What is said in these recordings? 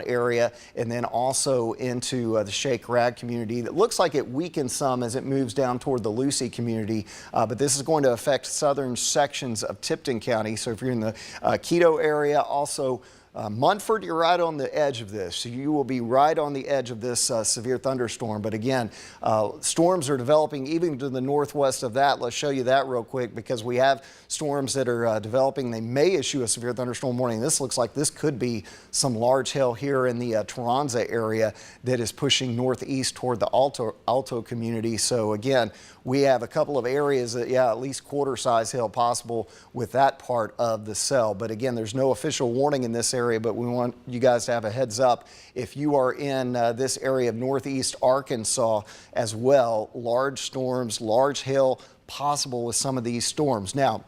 area, and then also into the Shake Rag community. It looks like it weakens some as it moves down toward the Lucy community, but this is going to affect southern sections of Tipton County. So if you're in the Quito area, also Munford, you're right on the edge of this. So you will be right on the edge of this severe thunderstorm. But again, storms are developing even to the northwest of that. Let's show you that real quick because we have storms that are developing. They may issue a severe thunderstorm warning. This looks like this could be some large hail here in the Toronza area that is pushing northeast toward the Alto community. So again, we have a couple of areas that, yeah, at least quarter size hail possible with that part of the cell. But again, there's no official warning in this area, but we want you guys to have a heads up if you are in this area of northeast Arkansas as well. Large storms, large hail possible with some of these storms. Now,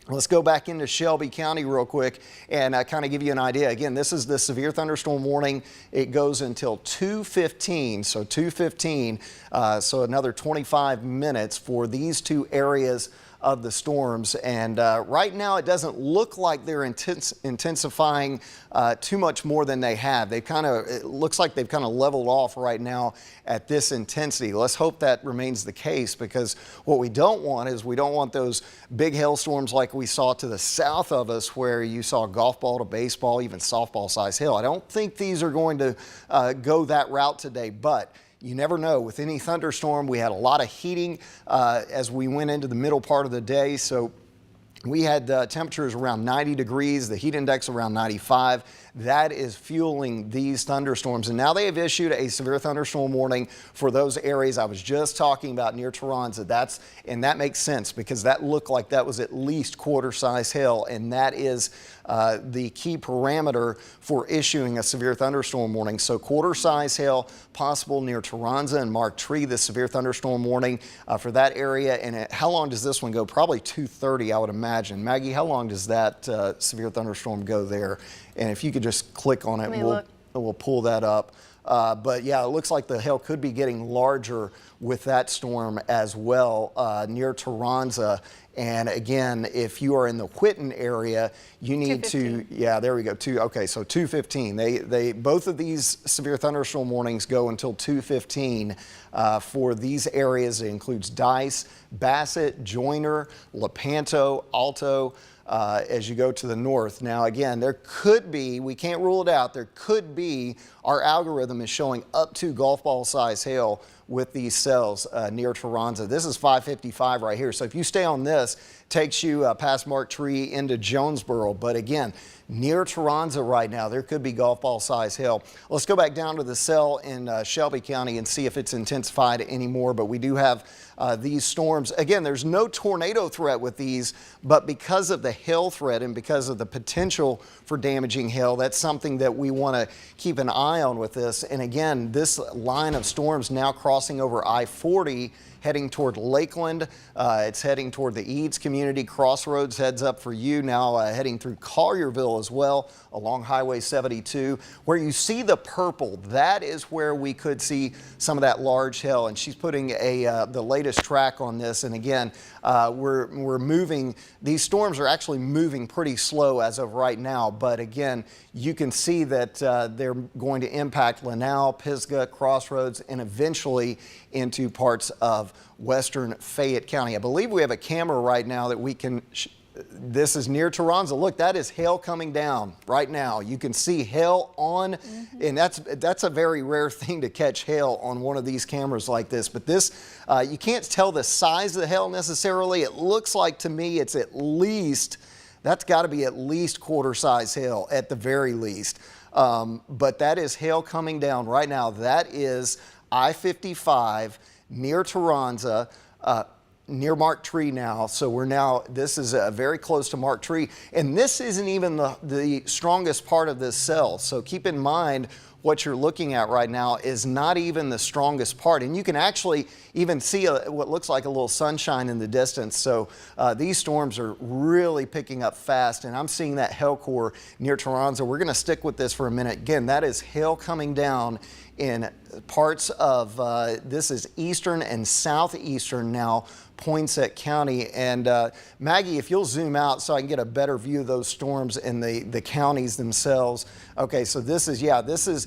let's go back into Shelby County real quick and kind of give you an idea. Again, this is the severe thunderstorm warning. It goes until 2:15, so 2:15, so another 25 minutes for these two areas of the storms. And right now it doesn't look like they're intensifying too much more than they have. It looks like they've kind of leveled off right now at this intensity. Let's hope that remains the case, because what we don't want is we don't want those big hailstorms like we saw to the south of us, where you saw golf ball to baseball, even softball size hail. I don't think these are going to go that route today, but you never know. With any thunderstorm, we had a lot of heating as we went into the middle part of the day. So we had temperatures around 90 degrees, the heat index around 95. That is fueling these thunderstorms. And now they have issued a severe thunderstorm warning for those areas I was just talking about near Toronza. And that makes sense, because that looked like that was at least quarter size hail. And that is the key parameter for issuing a severe thunderstorm warning. So quarter size hail possible near Toronza and Mark Tree, the severe thunderstorm warning for that area. And how long does this one go? Probably 2:30, I would imagine. Maggie, how long does that severe thunderstorm go there? And if you could just click on it, we'll pull that up. But yeah, it looks like the hail could be getting larger with that storm as well near Toronza. And again, if you are in the Whitten area, you need to, yeah, there we go. Okay, so 2:15. They both of these severe thunderstorm warnings go until 2:15 for these areas. It includes Dice, Bassett, Joyner, Lepanto, Alto. As you go to the north. Now again, there could be, we can't rule it out, there could be, our algorithm is showing up to golf ball size hail with these cells near Toronza. This is 555 right here. So if you stay on this, takes you past Mark Tree into Jonesboro. But again, near Toronza right now, there could be golf ball size hail. Let's go back down to the cell in Shelby County and see if it's intensified anymore. But we do have these storms. Again, there's no tornado threat with these, but because of the hail threat and because of the potential for damaging hail, that's something that we want to keep an eye on with this. And again, this line of storms now crossing over I-40, heading toward Lakeland. It's heading toward the Eads community. Crossroads heads up for you now, heading through Collierville as well, along Highway 72. Where you see the purple, that is where we could see some of that large hail. And she's putting the latest track on this. And again, we're moving. These storms are actually moving pretty slow as of right now. But again, you can see that they're going to impact Lanao, Pisgah, Crossroads, and eventually into parts of western Fayette County. I believe we have a camera right now that we can, this is near Toronza. Look, that is hail coming down right now. You can see hail on, and that's a very rare thing to catch hail on one of these cameras like this. But this, you can't tell the size of the hail necessarily. It looks like to me it's at least, that's got to be at least quarter size hail at the very least. But that is hail coming down right now. That is I-55 near Toronza, near Mark Tree now. So we're now, this is very close to Mark Tree. And this isn't even the strongest part of this cell. So keep in mind, what you're looking at right now is not even the strongest part. And you can actually, even see what looks like a little sunshine in the distance. So these storms are really picking up fast, and I'm seeing that hail core near Toronto. We're going to stick with this for a minute. Again, that is hail coming down in parts of, this is eastern and southeastern now, Poinsett County. And Maggie, if you'll zoom out so I can get a better view of those storms in the counties themselves. Okay, so this is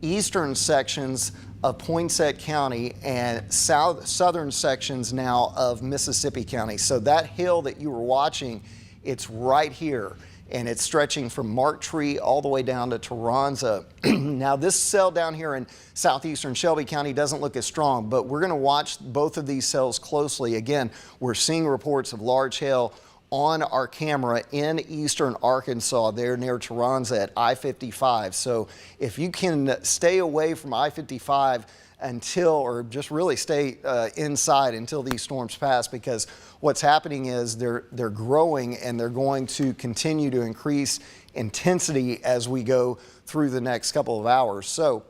eastern sections of Poinsett County and southern sections now of Mississippi County. So that hill that you were watching, it's right here. And it's stretching from Mark Tree all the way down to Toronto. Now this cell down here in southeastern Shelby County doesn't look as strong, but we're going to watch both of these cells closely. Again, we're seeing reports of large hail on our camera in eastern Arkansas there near Toronto at I-55. So if you can stay away from I-55 until, or just really stay inside until these storms pass, because what's happening is they're growing and they're going to continue to increase intensity as we go through the next couple of hours. So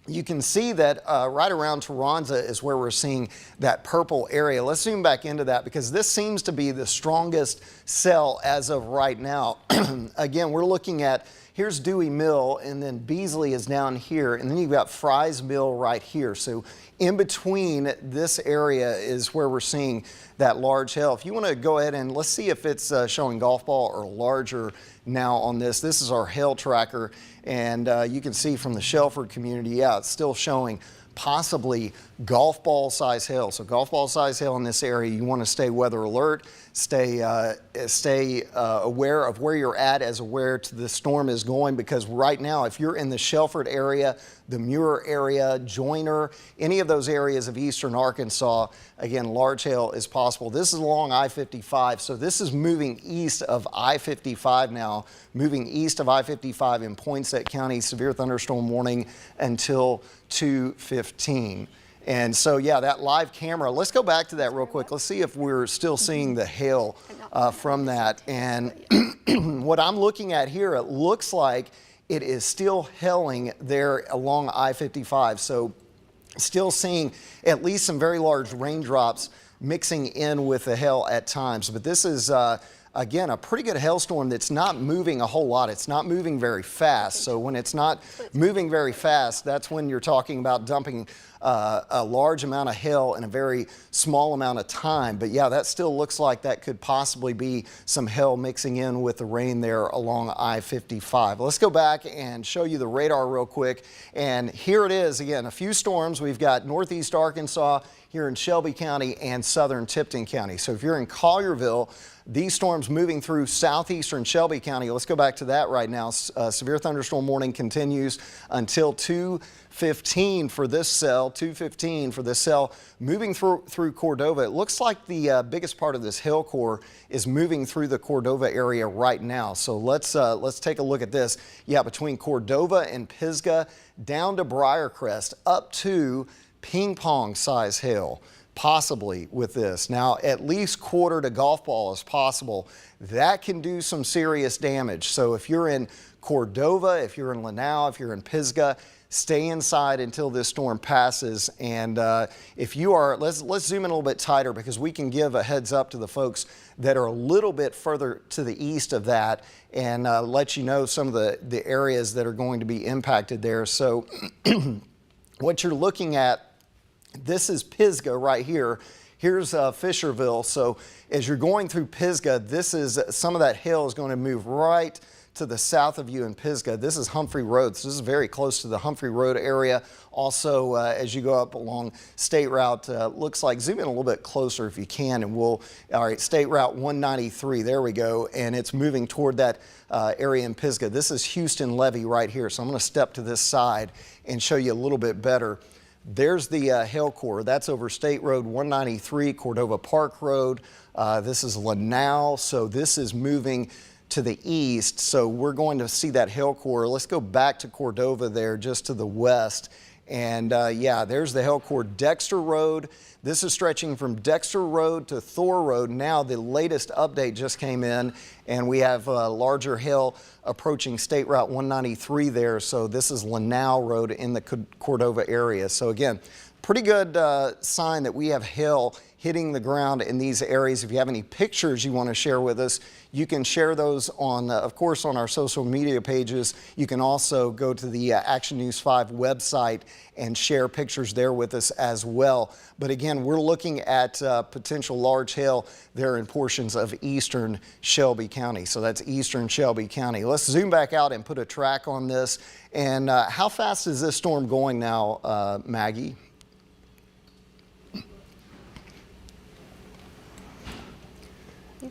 you can see that right around Toronto is where we're seeing that purple area. Let's zoom back into that because this seems to be the strongest cell as of right now. Again, we're looking at, here's Dewey Mill, and then Beasley is down here, and then you've got Fry's Mill right here. So in between this area is where we're seeing that large hail. If you want to go ahead and let's see if it's showing golf ball or larger now on this. This is our hail tracker, and you can see from the Shelford community, yeah, it's still showing possibly golf ball size hail. So golf ball size hail in this area, you want to stay weather alert, stay aware of where you're at as where the storm is going, because right now if you're in the Shelford area, the Muir area, Joyner, any of those areas of eastern Arkansas, again, large hail is possible. This is along I-55, so this is moving east of I-55 now, moving east of I-55 in Poinsett County, severe thunderstorm warning until 2:15. And so, yeah, that live camera, let's go back to that real quick. Let's see if we're still seeing the hail from that. And what I'm looking at here, it looks like it is still hailing there along I-55. So still seeing at least some very large raindrops mixing in with the hail at times. But this is, again, a pretty good hailstorm that's not moving a whole lot. It's not moving very fast. So when it's not moving very fast, that's when you're talking about dumping a large amount of hail in a very small amount of time. But yeah, that still looks like that could possibly be some hail mixing in with the rain there along I-55. Let's go back and show you the radar real quick. And here it is again, a few storms. We've got northeast Arkansas here in Shelby County and southern Tipton County. So if you're in Collierville, these storms moving through southeastern Shelby County. Let's go back to that right now. Severe thunderstorm warning continues until 2:15 for this cell. 2:15 for this cell moving through Cordova. It looks like the biggest part of this hail core is moving through the Cordova area right now. So let's take a look at this. Yeah, between Cordova and Pisgah down to Briarcrest up to ping pong size hail. Possibly with this. Now, at least quarter to golf ball is possible. That can do some serious damage. So if you're in Cordova, if you're in Lanao, if you're in Pisgah, stay inside until this storm passes. And if you are, let's zoom in a little bit tighter because we can give a heads up to the folks that are a little bit further to the east of that and let you know some of the areas that are going to be impacted there. So what you're looking at, this is Pisgah right here. Here's Fisherville. So as you're going through Pisgah, this is some of that hail is going to move right to the south of you in Pisgah. This is Humphrey Road. So this is very close to the Humphrey Road area. Also, as you go up along State Route, looks like, zoom in a little bit closer if you can, and all right, State Route 193, there we go, and it's moving toward that area in Pisgah. This is Houston Levee right here. So I'm going to step to this side and show you a little bit better. There's the hail core. That's over State Road 193, Cordova Park Road. This is Lanao, so this is moving to the east. So we're going to see that hail core. Let's go back to Cordova there, just to the west. And yeah, there's the hail core. Dexter Road. This is stretching from Dexter Road to Thor Road. Now the latest update just came in, and we have larger hail approaching State Route 193 there. So this is Lanao Road in the Cordova area. So again, pretty good sign that we have hail hitting the ground in these areas. If you have any pictures you want to share with us, you can share those on, of course, on our social media pages. You can also go to the Action News 5 website and share pictures there with us as well. But again, we're looking at potential large hail there in portions of eastern Shelby County. So that's eastern Shelby County. Let's zoom back out and put a track on this. And how fast is this storm going now, Maggie?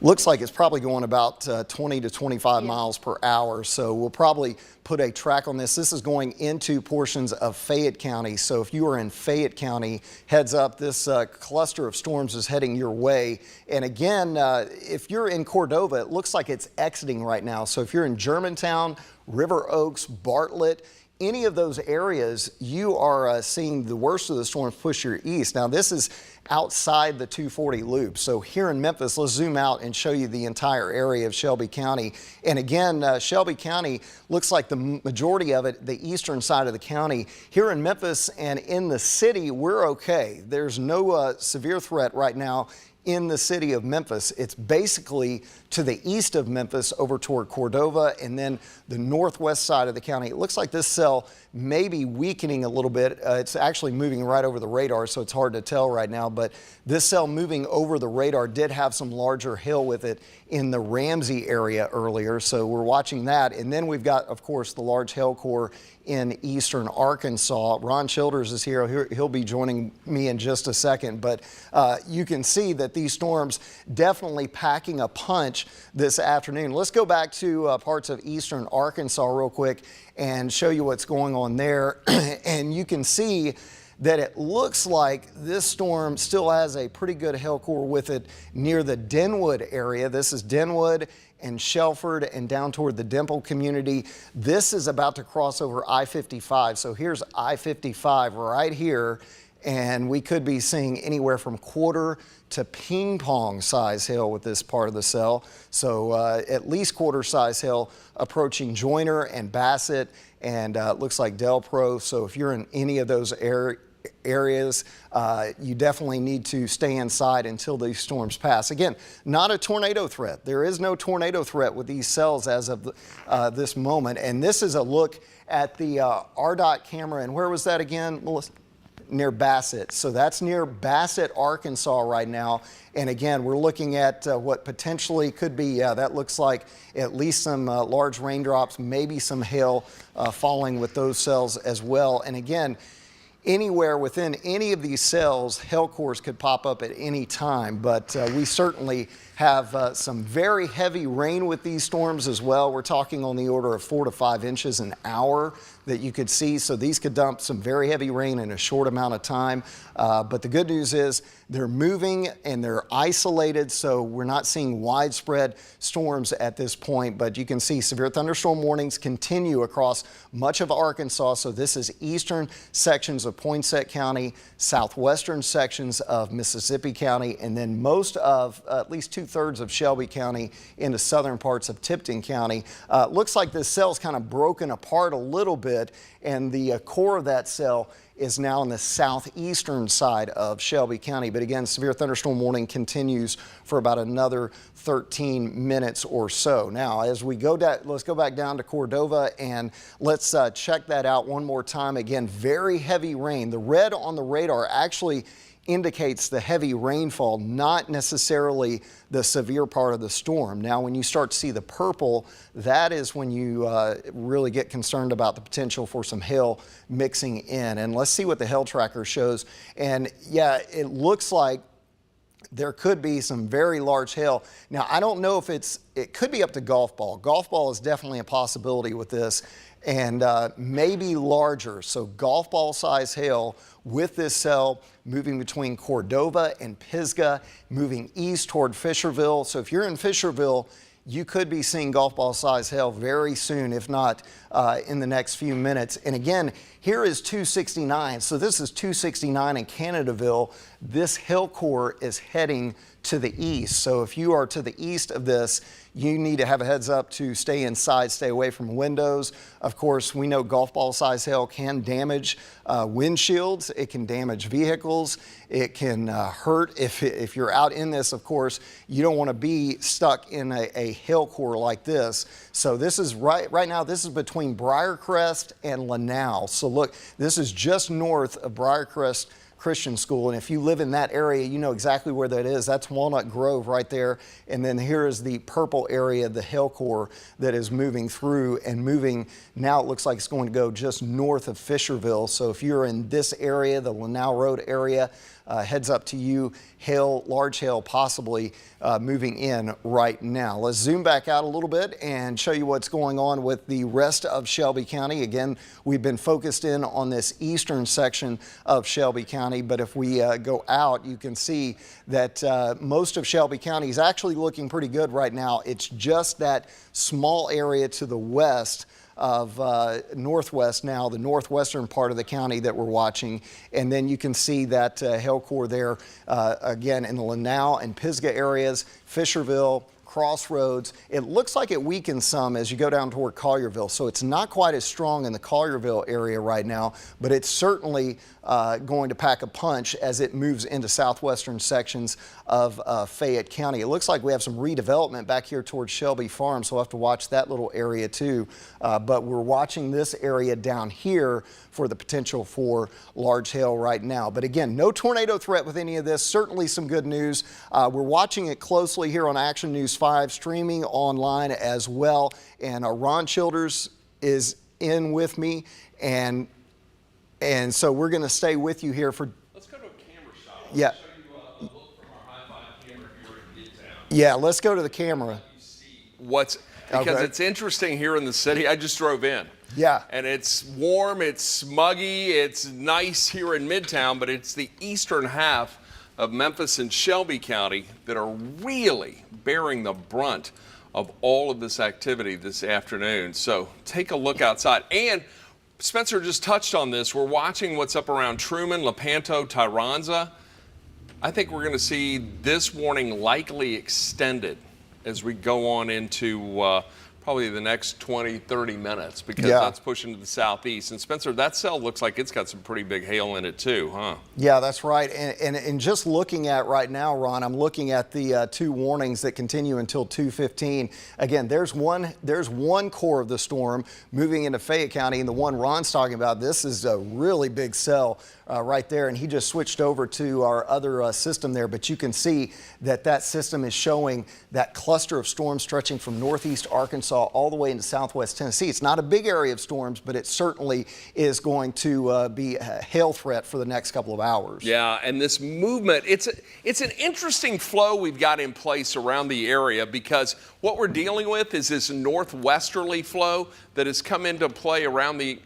Looks like it's probably going about 20 to 25 miles per hour. So we'll probably put a track on this. This is going into portions of Fayette County. So if you are in Fayette County, heads up, this cluster of storms is heading your way. And again, if you're in Cordova, it looks like it's exiting right now. So if you're in Germantown, River Oaks, Bartlett, any of those areas, you are seeing the worst of the storms push your east. Now, this is outside the 240 loop. So here in Memphis, let's zoom out and show you the entire area of Shelby County. And again, Shelby County looks like the majority of it, the eastern side of the county. Here in Memphis and in the city, we're okay. There's no severe threat right now in the city of Memphis. It's basically to the east of Memphis over toward Cordova and then the northwest side of the county. It looks like this cell may be weakening a little bit. It's actually moving right over the radar, so it's hard to tell right now, but this cell moving over the radar did have some larger hail with it in the Ramsey area earlier, so we're watching that. And then we've got, of course, the large hail core in eastern Arkansas. Ron Childers is here. He'll be joining me in just a second, but you can see that these storms definitely packing a punch this afternoon. Let's go back to parts of eastern Arkansas real quick and show you what's going on there. And you can see that it looks like this storm still has a pretty good hail core with it near the Denwood area. This is Denwood and Shelford and down toward the Dimple community. This is about to cross over I-55. So here's I-55 right here, and we could be seeing anywhere from quarter to ping pong size hail with this part of the cell. So at least quarter size hail approaching Joyner and Bassett, and looks like Delpro. So if you're in any of those areas, you definitely need to stay inside until these storms pass. Again, not a tornado threat. There is no tornado threat with these cells as of this moment. And this is a look at the RDOT camera. And where was that again, Melissa? Near Bassett. So that's near Bassett, Arkansas right now. And again, we're looking at what potentially could be, that looks like at least some large raindrops, maybe some hail falling with those cells as well. And again, anywhere within any of these cells, hail cores could pop up at any time, but we certainly have some very heavy rain with these storms as well. We're talking on the order of 4 to 5 inches an hour that you could see. So these could dump some very heavy rain in a short amount of time. But the good news is they're moving and they're isolated. So we're not seeing widespread storms at this point, but you can see severe thunderstorm warnings continue across much of Arkansas. So this is eastern sections of Poinsett County, southwestern sections of Mississippi County, and then most of at least 2/3 of Shelby County into southern parts of Tipton County. Looks like this cell's kind of broken apart a little bit, and the core of that cell is now on the southeastern side of Shelby County. But again, severe thunderstorm warning continues for about another 13 minutes or so. Now, as we go down, let's go back down to Cordova and let's check that out one more time. Again, very heavy rain. The red on the radar actually indicates the heavy rainfall, not necessarily the severe part of the storm. Now, when you start to see the purple, that is when you really get concerned about the potential for some hail mixing in. And let's see what the hail tracker shows. And yeah, it looks like there could be some very large hail. Now, I don't know if it could be up to golf ball. Golf ball is definitely a possibility with this, and maybe larger. So golf ball size hail with this cell moving between Cordova and Pisgah, moving east toward Fisherville. So if you're in Fisherville, you could be seeing golf ball size hail very soon, if not in the next few minutes. And again, here is 269. So this is 269 in Canadaville. This hail core is heading to the east. So if you are to the east of this, you need to have a heads up to stay inside, stay away from windows. Of course, we know golf ball size hail can damage windshields. It can damage vehicles. It can hurt if you're out in this. Of course, you don't want to be stuck in a hail core like this. So this is right now, this is between Briarcrest and Lanao. So look, this is just north of Briarcrest Christian School, and if you live in that area, you know exactly where that is. That's Walnut Grove right there, and then here is the purple area, the hail core that is moving through and moving. Now it looks like it's going to go just north of Fisherville. So if you're in this area, the Lanao Road area, heads up to you. Hail, large hail possibly moving in right now. Let's zoom back out a little bit and show you what's going on with the rest of Shelby County. Again, we've been focused in on this eastern section of Shelby County, but if we go out, you can see that most of Shelby County is actually looking pretty good right now. It's just that small area to the west of northwest now, the northwestern part of the county that we're watching. And then you can see that hail core there again in the Lanao and Pisgah areas, Fisherville, Crossroads. It looks like it weakens some as you go down toward Collierville. So it's not quite as strong in the Collierville area right now, but it's certainly going to pack a punch as it moves into southwestern sections of Fayette County. It looks like we have some redevelopment back here towards Shelby Farm, so we'll have to watch that little area too. But we're watching this area down here for the potential for large hail right now. But again, no tornado threat with any of this. Certainly some good news. We're watching it closely here on Action News 5, streaming online as well. And Ron Childers is in with me, and so we're going to stay with you here for. Let's go to a camera shot. Yeah. Show you a look from our high-five camera here in Midtown. Yeah, let's go to the camera. Because it's interesting here in the city. I just drove in. Yeah. And it's warm, it's smuggy, it's nice here in Midtown, but it's the eastern half of Memphis and Shelby County that are really bearing the brunt of all of this activity this afternoon. So take a look outside. And Spencer just touched on this. We're watching what's up around Truman, Lepanto, Tyronza. I think we're going to see this warning likely extended as we go on into probably the next 20, 30 minutes because that's pushing to the southeast. And Spencer, that cell looks like it's got some pretty big hail in it too, huh? Yeah, that's right. And just looking at right now, Ron, I'm looking at the two warnings that continue until 2:15. Again, there's one core of the storm moving into Fayette County, and the one Ron's talking about, this is a really big cell right there, and he just switched over to our other system there, but you can see that that system is showing that cluster of storms stretching from northeast Arkansas all the way into southwest Tennessee. It's not a big area of storms, but it certainly is going to be a hail threat for the next couple of hours. Yeah, and this movement, it's an interesting flow we've got in place around the area because what we're dealing with is this northwesterly flow that has come into play around the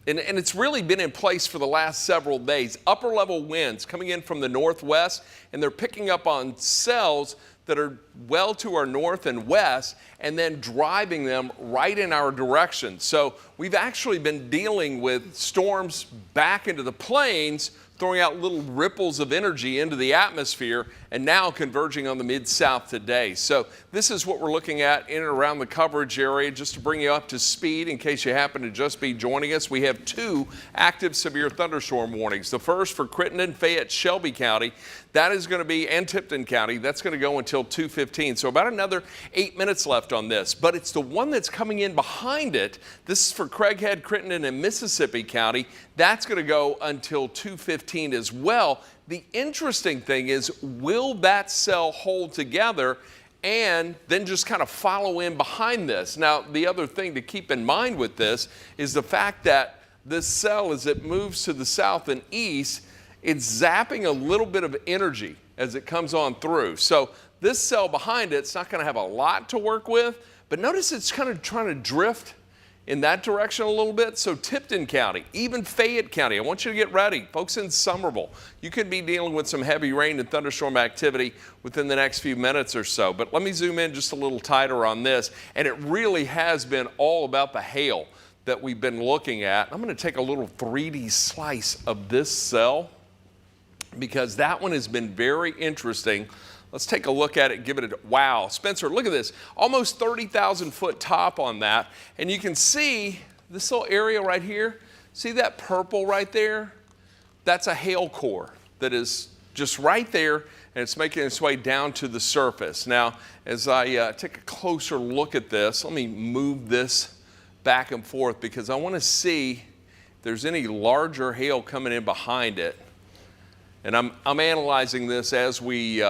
And it's really been in place for the last several days. Upper level winds coming in from the northwest, and they're picking up on cells that are well to our north and west, and then driving them right in our direction. So we've actually been dealing with storms back into the plains, throwing out little ripples of energy into the atmosphere, and now converging on the mid-south today. So this is what we're looking at in and around the coverage area. Just to bring you up to speed, in case you happen to just be joining us, we have two active severe thunderstorm warnings. The first for Crittenden, Fayette, Shelby County. That is going to be, and Tipton County. That's going to go until 2:15. So about another 8 minutes left on this. But it's the one that's coming in behind it. This is for Craighead, Crittenden, and Mississippi County. That's going to go until 2:15 as well. The interesting thing is, will that cell hold together and then just kind of follow in behind this? Now, the other thing to keep in mind with this is the fact that this cell, as it moves to the south and east, it's zapping a little bit of energy as it comes on through. So this cell behind it's not going to have a lot to work with, but notice it's kind of trying to drift in that direction a little bit. So Tipton County, even Fayette County, I want you to get ready. Folks in Somerville, you could be dealing with some heavy rain and thunderstorm activity within the next few minutes or so. But let me zoom in just a little tighter on this. And it really has been all about the hail that we've been looking at. I'm going to take a little 3D slice of this cell because that one has been very interesting. Let's take a look at it, give it a wow. Spencer, look at this, almost 30,000 foot top on that. And you can see this little area right here. See that purple right there? That's a hail core that is just right there, and it's making its way down to the surface. Now, as I take a closer look at this, let me move this back and forth because I want to see if there's any larger hail coming in behind it. And I'm analyzing this as we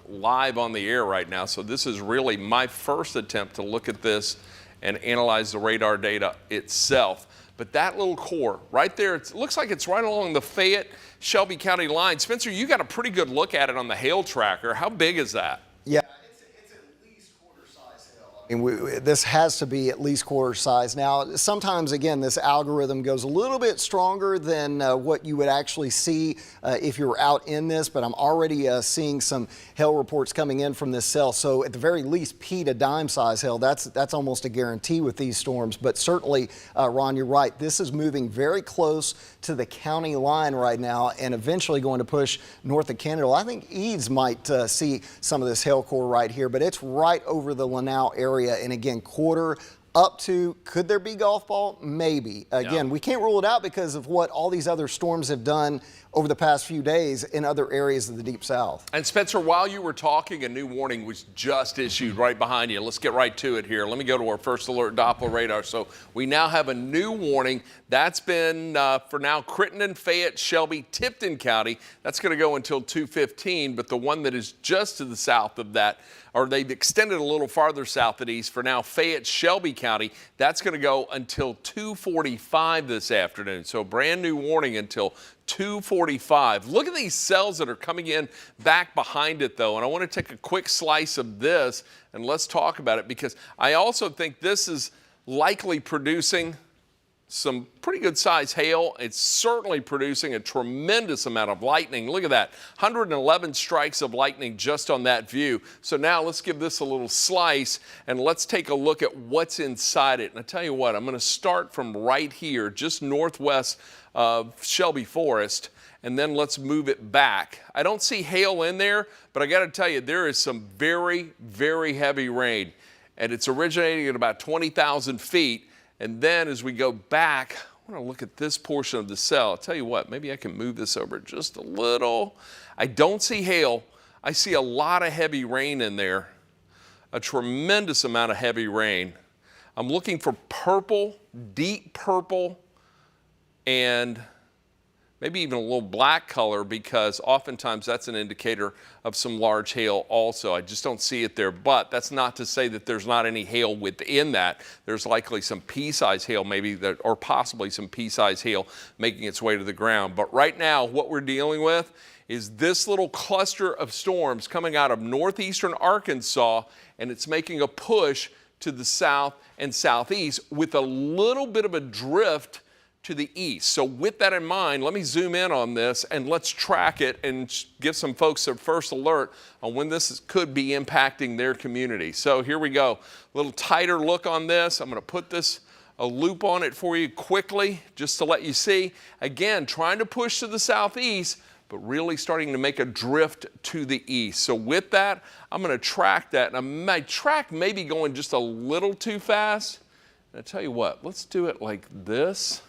live on the air right now, so this is really my first attempt to look at this and analyze the radar data itself. But that little core right there, it looks like it's right along the Fayette, Shelby County line. Spencer, you got a pretty good look at it on the hail tracker. How big is that? Yeah, it's at least quarter size hail. I mean, this has to be at least quarter size. Now, sometimes, again, this algorithm goes a little bit stronger than what you would actually see if you were out in this, but I'm already seeing some hail reports coming in from this cell. So at the very least, P to dime size hail, that's almost a guarantee with these storms. But certainly, Ron, you're right. This is moving very close to the county line right now and eventually going to push north of Canada. I think Eads might see some of this hail core right here, but it's right over the Lanao area. And again, quarter up to, could there be golf ball? Maybe. Again, we can't rule it out because of what all these other storms have done over the past few days in other areas of the Deep South. And Spencer, while you were talking, a new warning was just issued right behind you. Let's get right to it here. Let me go to our first alert Doppler radar. So we now have a new warning. That's been for now Crittenden, Fayette, Shelby, Tipton County. That's going to go until 2:15, but the one that is just to the south of that, or they've extended a little farther south and east for now Fayette, Shelby County. That's going to go until 2:45 this afternoon. So brand new warning until 2:45. Look at these cells that are coming in back behind it though, and I want to take a quick slice of this and let's talk about it because I also think this is likely producing some pretty good size hail. It's certainly producing a tremendous amount of lightning. Look at that, 111 strikes of lightning just on that view. So now let's give this a little slice and let's take a look at what's inside it. And I tell you what, I'm going to start from right here, just northwest of Shelby Forest, and then let's move it back. I don't see hail in there, but I got to tell you, there is some very, very heavy rain, and it's originating at about 20,000 feet. And then as we go back, I want to look at this portion of the cell. I'll tell you what, maybe I can move this over just a little. I don't see hail. I see a lot of heavy rain in there, a tremendous amount of heavy rain. I'm looking for purple, deep purple, and maybe even a little black color because oftentimes that's an indicator of some large hail also. I just don't see it there, but that's not to say that there's not any hail within that. There's likely some pea-sized hail maybe, or possibly some pea-sized hail making its way to the ground. But right now what we're dealing with is this little cluster of storms coming out of northeastern Arkansas, and it's making a push to the south and southeast with a little bit of a drift to the east. So with that in mind, let me zoom in on this and let's track it and give some folks a first alert on when this could be impacting their community. So here we go, a little tighter look on this. I'm going to put a loop on it for you quickly just to let you see. Again, trying to push to the southeast, but really starting to make a drift to the east. So with that, I'm going to track that, and my track may be going just a little too fast. And I tell you what, let's do it like this.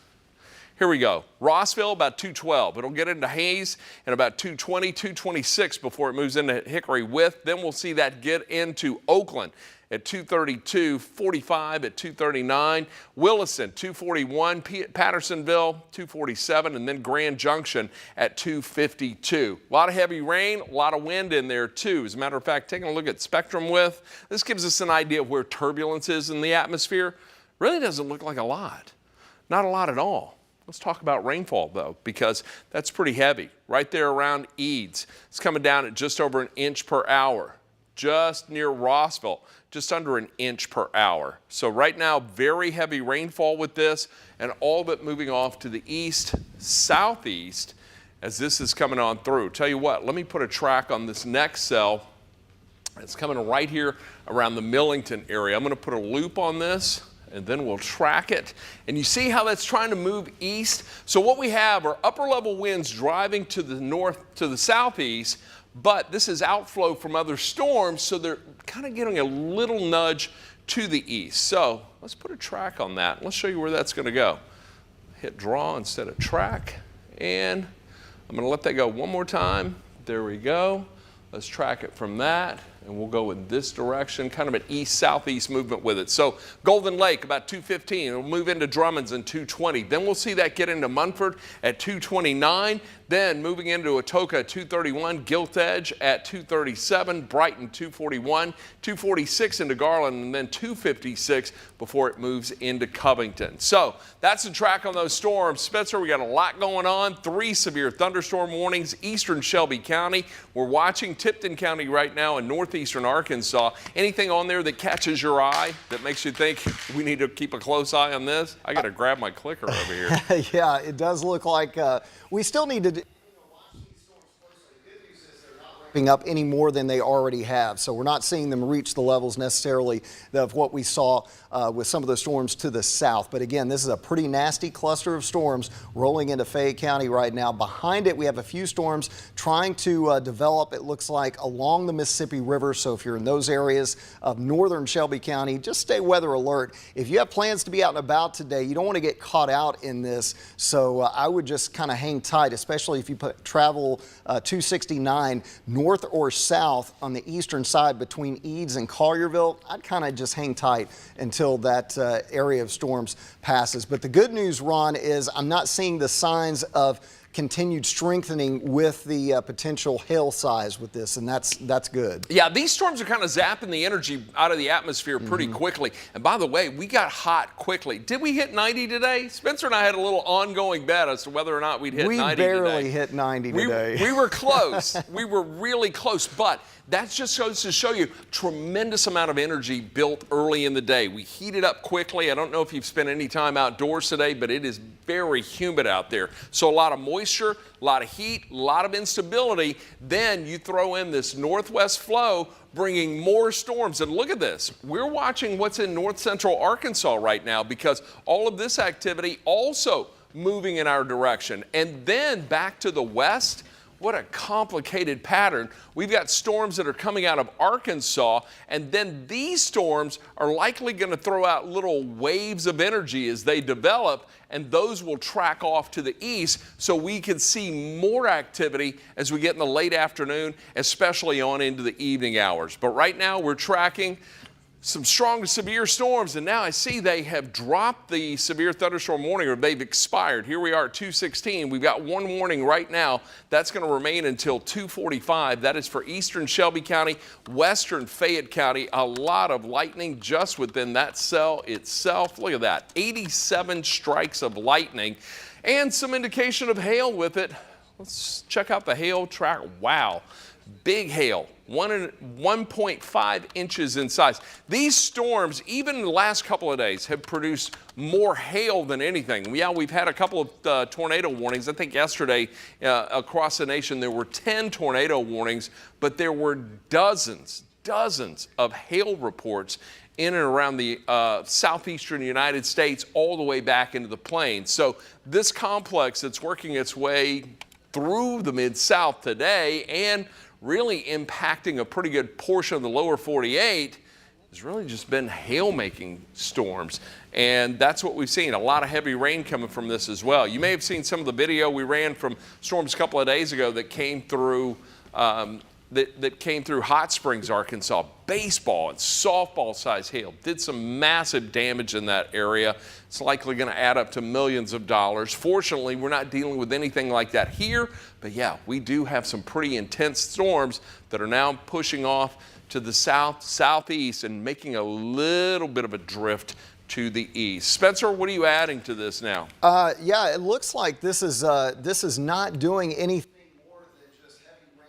Here we go. Rossville, about 212. It'll get into Hayes in about 220, 226 before it moves into Hickory with. Then we'll see that get into Oakland at 232, 45 at 239, Williston 241, Pattersonville 247, and then Grand Junction at 252. A lot of heavy rain, a lot of wind in there too. As a matter of fact, taking a look at spectrum width, this gives us an idea of where turbulence is in the atmosphere. Really doesn't look like a lot. Not a lot at all. Let's talk about rainfall though, because that's pretty heavy. Right there around Eads, it's coming down at just over an inch per hour. Just near Rossville, just under an inch per hour. So right now, very heavy rainfall with this, and all but moving off to the east, southeast, as this is coming on through. Tell you what, let me put a track on this next cell. It's coming right here around the Millington area. I'm going to put a loop on this, and then we'll track it. And you see how that's trying to move east? So what we have are upper level winds driving to the north, to the southeast, but this is outflow from other storms, so they're kind of getting a little nudge to the east. So let's put a track on that. Let's show you where that's going to go. Hit draw instead of track, and I'm going to let that go one more time. There we go. Let's track it from that, and we'll go in this direction, kind of an east-southeast movement with it. So Golden Lake about 215. It'll move into Drummond's in 220. Then we'll see that get into Munford at 229. Then moving into Atoka at 231, Gilt Edge at 237, Brighton 241, 246 into Garland, and then 256 before it moves into Covington. So that's the track on those storms. Spencer, we got a lot going on. 3 severe thunderstorm warnings, eastern Shelby County. We're watching Tipton County right now in northeastern Arkansas. Anything on there that catches your eye that makes you think we need to keep a close eye on this? I got to grab my clicker over here. Yeah, it does look like we still need to up any more than they already have. So we're not seeing them reach the levels necessarily of what we saw with some of the storms to the south. But again, this is a pretty nasty cluster of storms rolling into Fayette County right now. Behind it, we have a few storms trying to develop, it looks like, along the Mississippi River. So if you're in those areas of northern Shelby County, just stay weather alert. If you have plans to be out and about today, you don't want to get caught out in this. So I would just kind of hang tight, especially if you travel 269 north or south on the eastern side between Eads and Collierville. I'd kind of just hang tight until that area of storms passes. But the good news, Ron, is I'm not seeing the signs of continued strengthening with the potential hail size with this, and that's good. Yeah, these storms are kind of zapping the energy out of the atmosphere pretty quickly. And by the way, we got hot quickly. Did we hit 90 today? Spencer and I had a little ongoing bet as to whether or not we'd hit 90 today. We barely hit 90 today. We were close. We were really close, but that just goes to show you tremendous amount of energy built early in the day. We heated up quickly. I don't know if you've spent any time outdoors today, but it is very humid out there. So a lot of moisture, a lot of heat, a lot of instability. Then you throw in this northwest flow, bringing more storms. And look at this. We're watching what's in north central Arkansas right now because all of this activity also moving in our direction. And then back to the west. What a complicated pattern. We've got storms that are coming out of Arkansas, and then these storms are likely going to throw out little waves of energy as they develop, and those will track off to the east, so we can see more activity as we get in the late afternoon, especially on into the evening hours. But right now we're tracking some strong to severe storms, and now I see they have dropped the severe thunderstorm warning, or they've expired. Here we are at 2:16. We've got one warning right now. That's going to remain until 2:45. That is for eastern Shelby County, western Fayette County. A lot of lightning just within that cell itself. Look at that, 87 strikes of lightning and some indication of hail with it. Let's check out the hail track. Wow. Big hail, 1.5 inches in size. These storms, even in the last couple of days, have produced more hail than anything. Yeah, we've had a couple of tornado warnings. I think yesterday across the nation there were 10 tornado warnings, but there were dozens of hail reports in and around the southeastern United States all the way back into the plains. So this complex that's working its way through the Mid-South today and really impacting a pretty good portion of the lower 48 has really just been hail-making storms. And that's what we've seen, a lot of heavy rain coming from this as well. You may have seen some of the video we ran from storms a couple of days ago that came through that came through Hot Springs, Arkansas. Baseball and softball size hail did some massive damage in that area. It's likely going to add up to millions of dollars. Fortunately, we're not dealing with anything like that here, but yeah, we do have some pretty intense storms that are now pushing off to the south, southeast, and making a little bit of a drift to the east. Spencer, what are you adding to this now? Yeah, it looks like this is not doing anything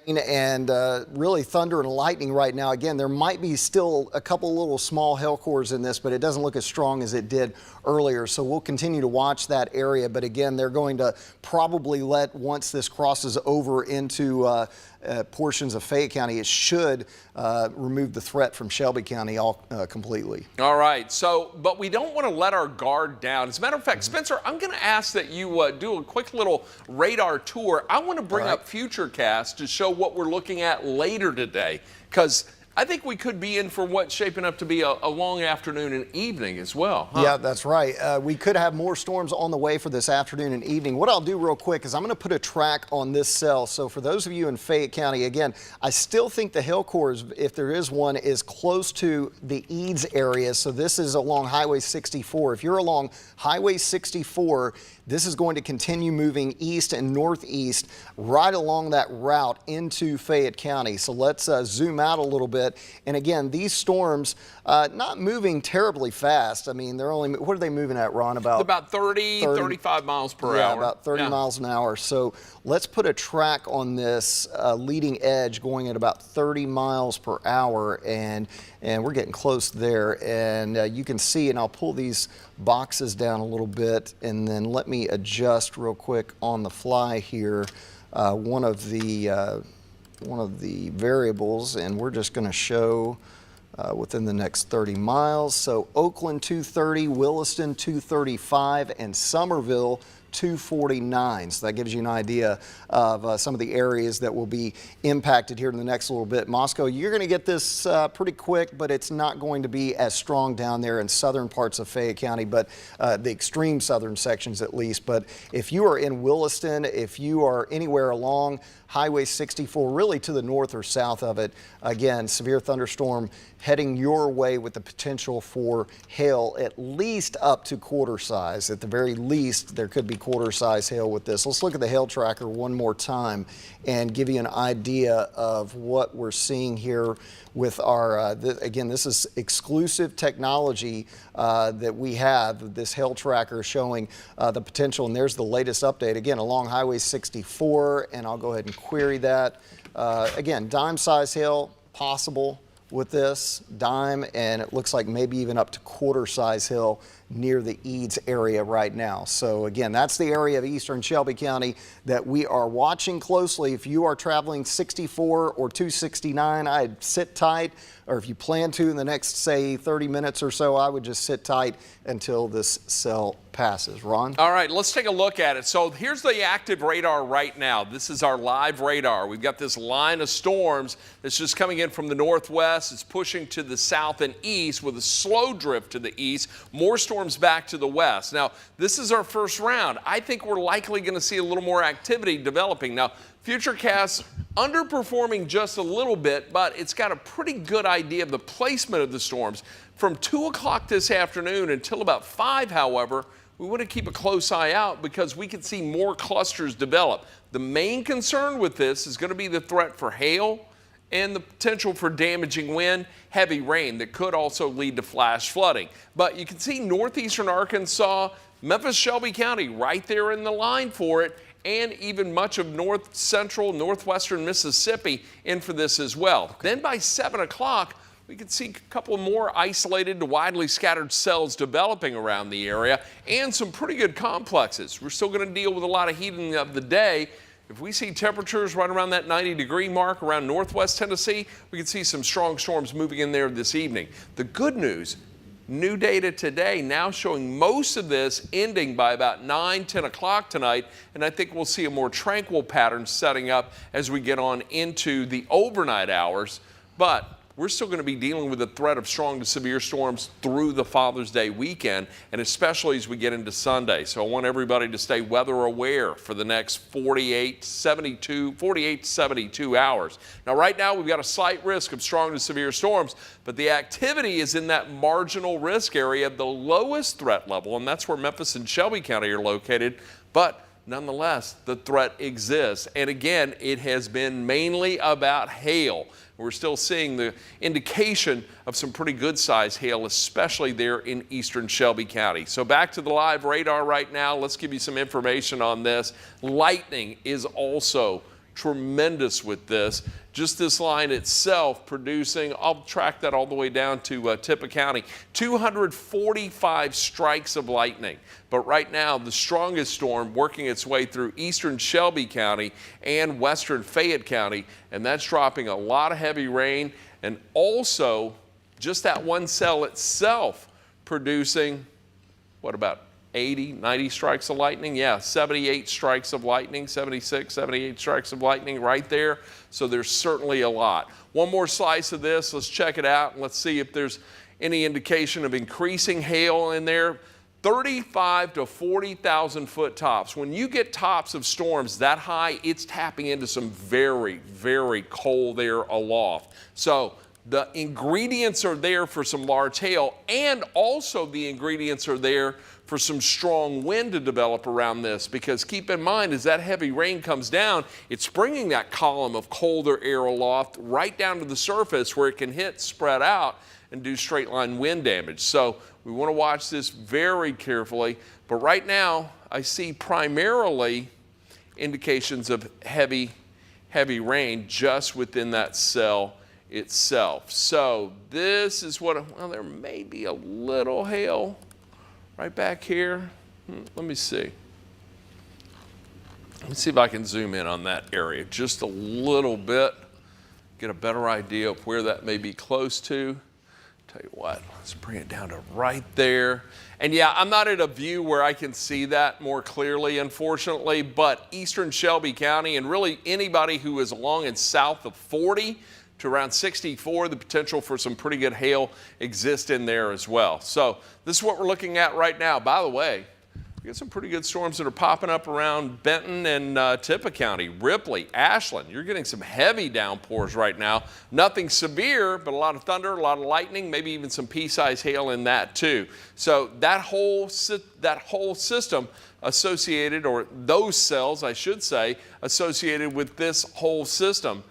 and really thunder and lightning right now. Again, there might be still a couple little small hail cores in this, but it doesn't look as strong as it did earlier. So we'll continue to watch that area. But again, they're going to probably once this crosses over into portions of Fayette County, it should remove the threat from Shelby County completely. All right, but we don't want to let our guard down. As a matter of fact, Spencer, I'm going to ask that you do a quick little radar tour. I want to bring up Futurecast to show what we're looking at later today, because I think we could be in for what's shaping up to be a long afternoon and evening as well. Huh? Yeah, that's right. We could have more storms on the way for this afternoon and evening. What I'll do real quick is I'm going to put a track on this cell. So for those of you in Fayette County, again, I still think the hail core, if there is one, is close to the Eads area. So this is along Highway 64. If you're along Highway 64, this is going to continue moving east and northeast right along that route into Fayette County. So let's zoom out a little bit. And again, these storms not moving terribly fast. I mean, they're only, what are they moving at, Ron? About 35 miles per hour. Yeah, about 30 miles an hour. So let's put a track on this leading edge going at about 30 miles per hour. And we're getting close there. And you can see, and I'll pull these boxes down a little bit, and then let me adjust real quick on the fly here one of the variables, and we're just going to show within the next 30 miles. So Oakland 230, Williston 235, and Somerville 249. So that gives you an idea of some of the areas that will be impacted here in the next little bit. Moscow, you're going to get this pretty quick, but it's not going to be as strong down there in southern parts of Fayette County, but the extreme southern sections at least. But if you are in Williston, if you are anywhere along Highway 64, really to the north or south of it, again, severe thunderstorm heading your way with the potential for hail at least up to quarter size. At the very least, there could be quarter size hail with this. Let's look at the hail tracker one more time and give you an idea of what we're seeing here with our, again, this is exclusive technology that we have, this hail tracker showing the potential, and there's the latest update, again, along Highway 64, and I'll go ahead and query that. Again, dime size hail possible with this dime, and it looks like maybe even up to quarter size hail near the Eads area right now. So again, that's the area of eastern Shelby County that we are watching closely. If you are traveling 64 or 269, I'd sit tight, or if you plan to in the next, say, 30 minutes or so, I would just sit tight until this cell passes. Ron? All right, let's take a look at it. So here's the active radar right now. This is our live radar. We've got this line of storms that's just coming in from the northwest. It's pushing to the south and east with a slow drift to the east. More storms back to the west. Now, this is our first round. I think we're likely going to see a little more activity developing. Now, Futurecast underperforming just a little bit, but it's got a pretty good idea of the placement of the storms. From 2 o'clock this afternoon until about 5, however, we want to keep a close eye out because we could see more clusters develop. The main concern with this is going to be the threat for hail and the potential for damaging wind, heavy rain that could also lead to flash flooding. But you can see northeastern Arkansas, Memphis, Shelby County right there in the line for it, and even much of north central, northwestern Mississippi in for this as well. Then by 7 o'clock, we could see a couple more isolated to widely scattered cells developing around the area and some pretty good complexes. We're still going to deal with a lot of heating of the day. If we see temperatures right around that 90-degree mark around northwest Tennessee, we could see some strong storms moving in there this evening. The good news, new data today now showing most of this ending by about 9, 10 o'clock tonight, and I think we'll see a more tranquil pattern setting up as we get on into the overnight hours. But we're still going to be dealing with the threat of strong to severe storms through the Father's Day weekend, and especially as we get into Sunday. So I want everybody to stay weather aware for the next 48 to 72 hours. Now, right now, we've got a slight risk of strong to severe storms, but the activity is in that marginal risk area, the lowest threat level, and that's where Memphis and Shelby County are located. But nonetheless, the threat exists. And again, it has been mainly about hail. We're still seeing the indication of some pretty good size hail, especially there in eastern Shelby County. So back to the live radar right now. Let's give you some information on this. Lightning is also tremendous with this. Just this line itself producing, I'll track that all the way down to Tippah County, 245 strikes of lightning. But right now, the strongest storm working its way through eastern Shelby County and western Fayette County, and that's dropping a lot of heavy rain, and also just that one cell itself producing, what, about 80, 90 strikes of lightning? Yeah, 78 strikes of lightning, 76, 78 strikes of lightning right there. So there's certainly a lot. One more slice of this. Let's check it out and let's see if there's any indication of increasing hail in there. 35 to 40,000 foot tops. When you get tops of storms that high, it's tapping into some very, very cold air aloft. So the ingredients are there for some large hail, and also the ingredients are there for some strong wind to develop around this, because keep in mind, as that heavy rain comes down, it's bringing that column of colder air aloft right down to the surface where it can hit, spread out, and do straight line wind damage. So we want to watch this very carefully, but right now I see primarily indications of heavy rain just within that cell itself. So this is what, well, there may be a little hail right back here. Let me see. Let's see if I can zoom in on that area just a little bit, get a better idea of where that may be close to. Tell you what, let's bring it down to right there. And yeah, I'm not at a view where I can see that more clearly, unfortunately, but eastern Shelby County and really anybody who is along and south of 40 to around 64, the potential for some pretty good hail exists in there as well. So this is what we're looking at right now. By the way, we got some pretty good storms that are popping up around Benton and Tippah County, Ripley, Ashland. You're getting some heavy downpours right now. Nothing severe, but a lot of thunder, a lot of lightning, maybe even some pea-sized hail in that too. So that whole system associated, or those cells, I should say, associated with this whole system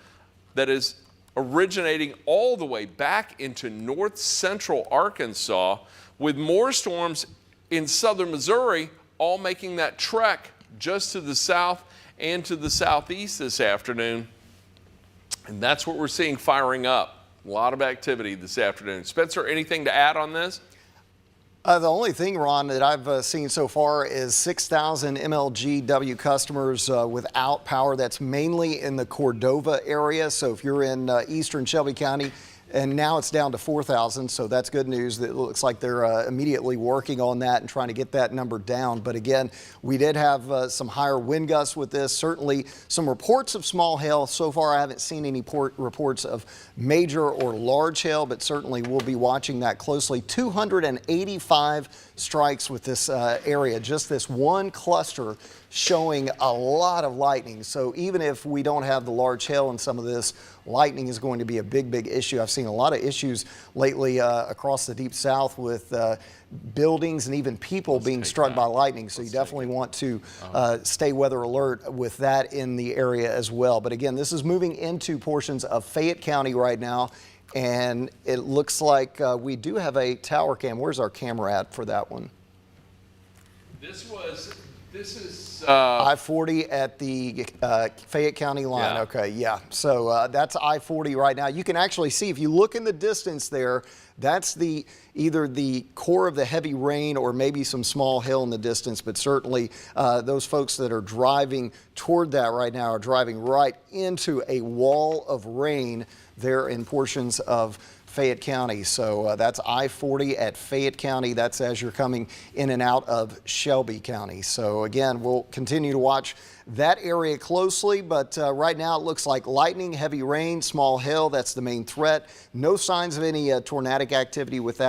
that is originating all the way back into north central Arkansas, with more storms in southern Missouri, all making that trek just to the south and to the southeast this afternoon. And that's what we're seeing firing up. A lot of activity this afternoon. Spencer, anything to add on this? The only thing, Ron, that I've seen so far is 6,000 MLGW customers without power. That's mainly in the Cordova area. So if you're in eastern Shelby County, and now it's down to 4,000, so that's good news. It looks like they're immediately working on that and trying to get that number down. But again, we did have some higher wind gusts with this. Certainly some reports of small hail. So far, I haven't seen any reports of major or large hail, but certainly we'll be watching that closely. 285 strikes with this area, just this one cluster showing a lot of lightning. So even if we don't have the large hail in some of this, lightning is going to be a big issue. I've seen a lot of issues lately across the deep south with buildings and even people being struck by lightning. So you definitely want to stay weather alert with that in the area as well. But again, this is moving into portions of Fayette County right now. And it looks like we do have a tower cam. Where's our camera at for that one? This is I-40 at the Fayette County line. Yeah. Okay, yeah. So that's I-40 right now. You can actually see, if you look in the distance there, that's either the core of the heavy rain or maybe some small hail in the distance. But certainly those folks that are driving toward that right now are driving right into a wall of rain there in portions of Fayette County. So that's I-40 at Fayette County. That's as you're coming in and out of Shelby County. So again, we'll continue to watch that area closely, but right now it looks like lightning, heavy rain, small hail. That's the main threat. No signs of any tornadic activity with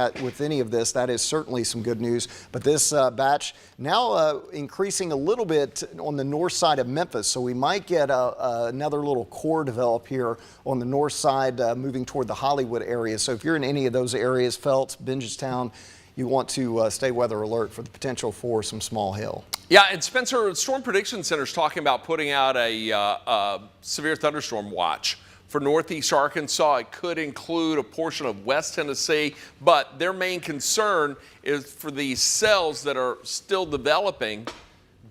any of this. That is certainly some good news. But this batch now increasing a little bit on the north side of Memphis. So we might get another little core develop here on the north side moving toward the Hollywood area. So if you're in any of those areas, Phelps, Bingestown, you want to stay weather alert for the potential for some small hail. Yeah, and Spencer, Storm Prediction Center is talking about putting out a severe thunderstorm watch for northeast Arkansas. It could include a portion of West Tennessee, but their main concern is for these cells that are still developing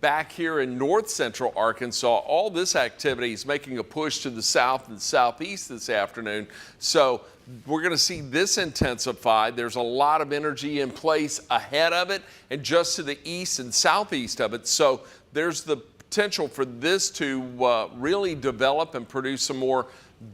back here in north central Arkansas. All this activity is making a push to the south and southeast this afternoon. So we're going to see this intensify. There's a lot of energy in place ahead of it and just to the east and southeast of it. So there's the potential for this to really develop and produce some more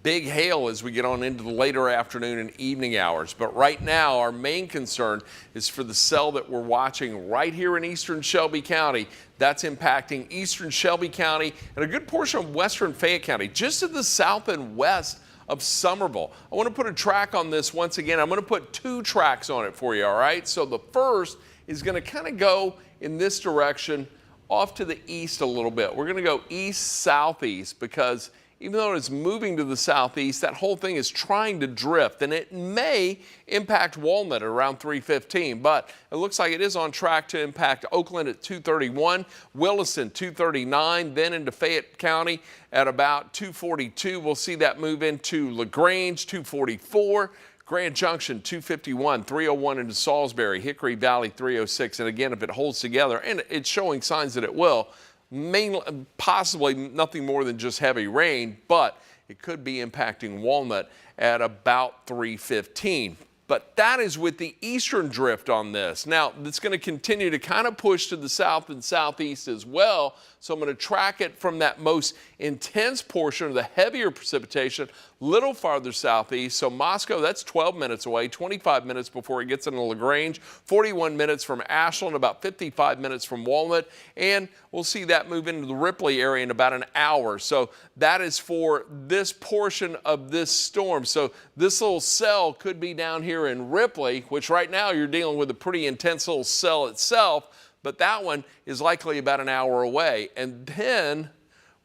big hail as we get on into the later afternoon and evening hours. But right now, our main concern is for the cell that we're watching right here in eastern Shelby County. That's impacting eastern Shelby County and a good portion of western Fayette County, just to the south and west of Summerville. I want to put a track on this once again. I'm going to put 2 tracks on it for you, all right? So the first is going to kind of go in this direction off to the east a little bit. We're going to go east-southeast because even though it's moving to the southeast, that whole thing is trying to drift, and it may impact Walnut at around 3:15, but it looks like it is on track to impact Oakland at 2:31, Williston 2:39, then into Fayette County at about 2:42. We'll see that move into LaGrange 2:44. Grand Junction 2:51, 3:01 into Salisbury, Hickory Valley 3:06, and again, if it holds together, and it's showing signs that it will, mainly, possibly nothing more than just heavy rain, but it could be impacting Walnut at about 3:15. But that is with the eastern drift on this. Now, it's going to continue to kind of push to the south and southeast as well. So I'm going to track it from that most intense portion of the heavier precipitation, little farther southeast. So Moscow, that's 12 minutes away, 25 minutes before it gets into LaGrange, 41 minutes from Ashland, about 55 minutes from Walnut, and we'll see that move into the Ripley area in about an hour. So that is for this portion of this storm. So this little cell could be down here in Ripley, which right now you're dealing with a pretty intense little cell itself, but that one is likely about an hour away. And then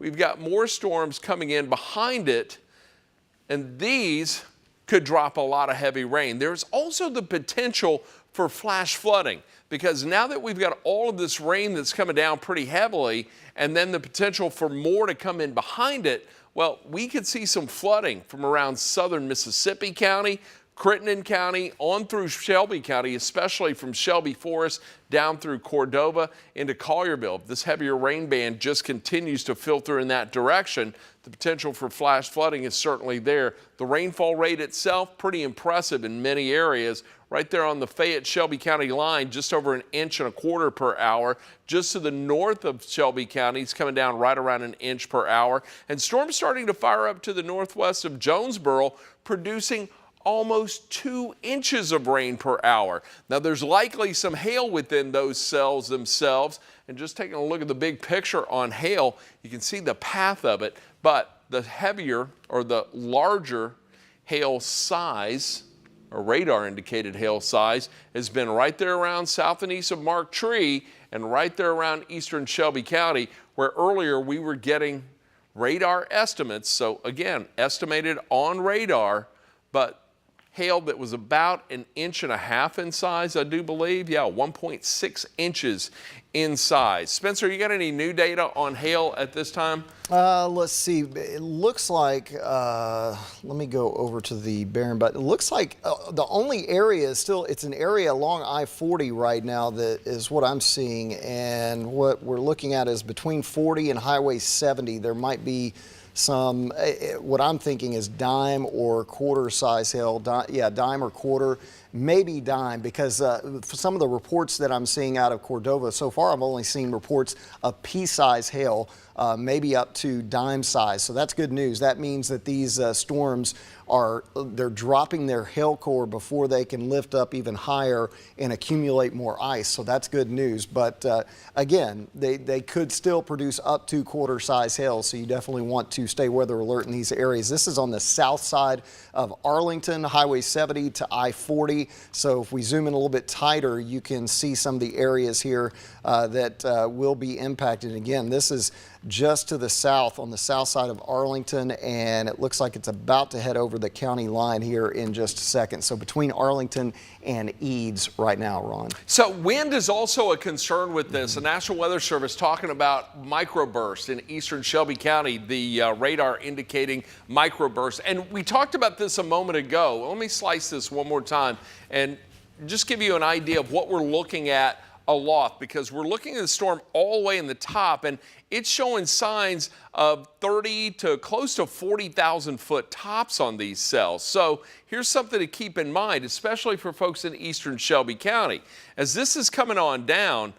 we've got more storms coming in behind it, and these could drop a lot of heavy rain. There's also the potential for flash flooding, because now that we've got all of this rain that's coming down pretty heavily, and then the potential for more to come in behind it, well, we could see some flooding from around southern Mississippi County, Crittenden County, on through Shelby County, especially from Shelby Forest down through Cordova into Collierville. If this heavier rain band just continues to filter in that direction, the potential for flash flooding is certainly there. The rainfall rate itself, pretty impressive in many areas. Right there on the Fayette-Shelby County line, just over 1.25 inches per hour. Just to the north of Shelby County, it's coming down right around 1 inch per hour. And storms starting to fire up to the northwest of Jonesboro, producing almost 2 inches of rain per hour. Now, there's likely some hail within those cells themselves. And just taking a look at the big picture on hail, you can see the path of it. But the heavier or the larger hail size, or radar indicated hail size, has been right there around south and east of Mark Tree and right there around eastern Shelby County, where earlier we were getting radar estimates. So again, estimated on radar, but hail that was about 1.5 inches in size, I do believe. Yeah, 1.6 inches in size. Spencer, you got any new data on hail at this time? Let's see. It looks like, let me go over to the Barron, but it looks like the only area is still, it's an area along I-40 right now that is what I'm seeing. And what we're looking at is between 40 and Highway 70, there might be some, what I'm thinking is dime or quarter size hail. Dime or quarter, maybe dime, because for some of the reports that I'm seeing out of Cordova so far, I've only seen reports of pea-size hail, maybe up to dime size. So that's good news. That means that these storms they're dropping their hail core before they can lift up even higher and accumulate more ice. So that's good news. But again, they could still produce up to quarter size hail. So you definitely want to stay weather alert in these areas. This is on the south side of Arlington, Highway 70 to I-40. So if we zoom in a little bit tighter, you can see some of the areas here that will be impacted. Again, this is just to the south, on the south side of Arlington, and it looks like it's about to head over the county line here in just a second. So between Arlington and Eads right now, Ron. So wind is also a concern with this. The National Weather Service talking about microbursts in eastern Shelby County, the radar indicating microbursts. And we talked about this a moment ago. Let me slice this one more time and just give you an idea of what we're looking at aloft because we're looking at the storm all the way in the top, and it's showing signs of 30 to close to 40,000 foot tops on these cells. So here's something to keep in mind, especially for folks in eastern Shelby County. As this is coming on down,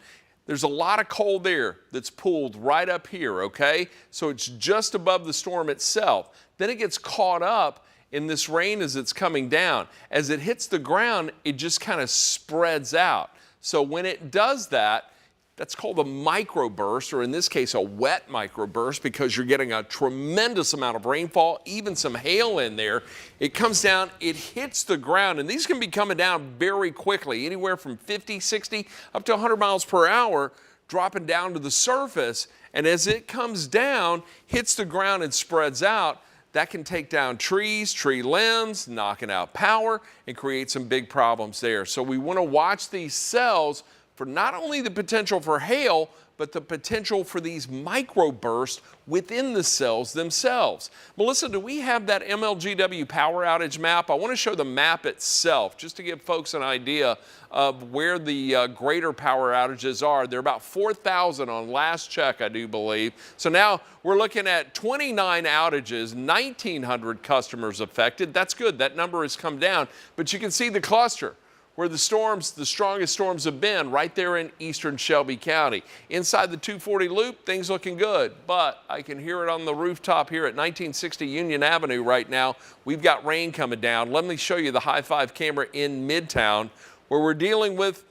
there's a lot of cold air that's pulled right up here, okay? So it's just above the storm itself. Then it gets caught up in this rain as it's coming down. As it hits the ground, it just kind of spreads out. So when it does that, that's called a microburst, or in this case, a wet microburst, because you're getting a tremendous amount of rainfall, even some hail in there. It comes down, it hits the ground, and these can be coming down very quickly, anywhere from 50, 60, up to 100 miles per hour, dropping down to the surface. And as it comes down, hits the ground and spreads out, that can take down trees, tree limbs, knocking out power, and create some big problems there. So we want to watch these cells for not only the potential for hail, but the potential for these microbursts within the cells themselves. Melissa, do we have that MLGW power outage map? I want to show the map itself just to give folks an idea of where the greater power outages are. They're about 4,000 on last check, I do believe. So now we're looking at 29 outages, 1,900 customers affected. That's good. That number has come down. But you can see the cluster where the strongest storms have been, right there in eastern Shelby County. Inside the 240 loop, things looking good, but I can hear it on the rooftop here at 1960 Union Avenue right now. We've got rain coming down. Let me show you the high five camera in Midtown, where we're dealing with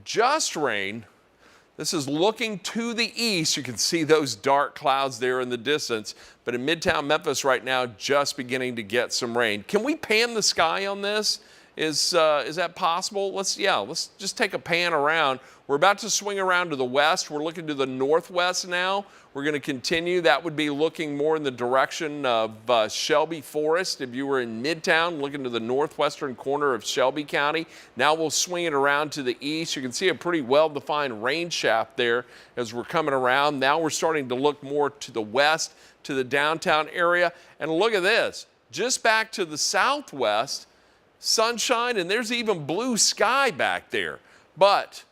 just rain. This is looking to the east. You can see those dark clouds there in the distance, but in Midtown Memphis right now, just beginning to get some rain. Can we pan the sky on this? Is that possible? Let's just take a pan around. We're about to swing around to the west. We're looking to the northwest now. We're going to continue. That would be looking more in the direction of Shelby Forest. If you were in Midtown, looking to the northwestern corner of Shelby County. Now we'll swing it around to the east. You can see a pretty well-defined rain shaft there as we're coming around. Now we're starting to look more to the west, to the downtown area. And look at this, just back to the southwest, sunshine, and there's even blue sky back there. But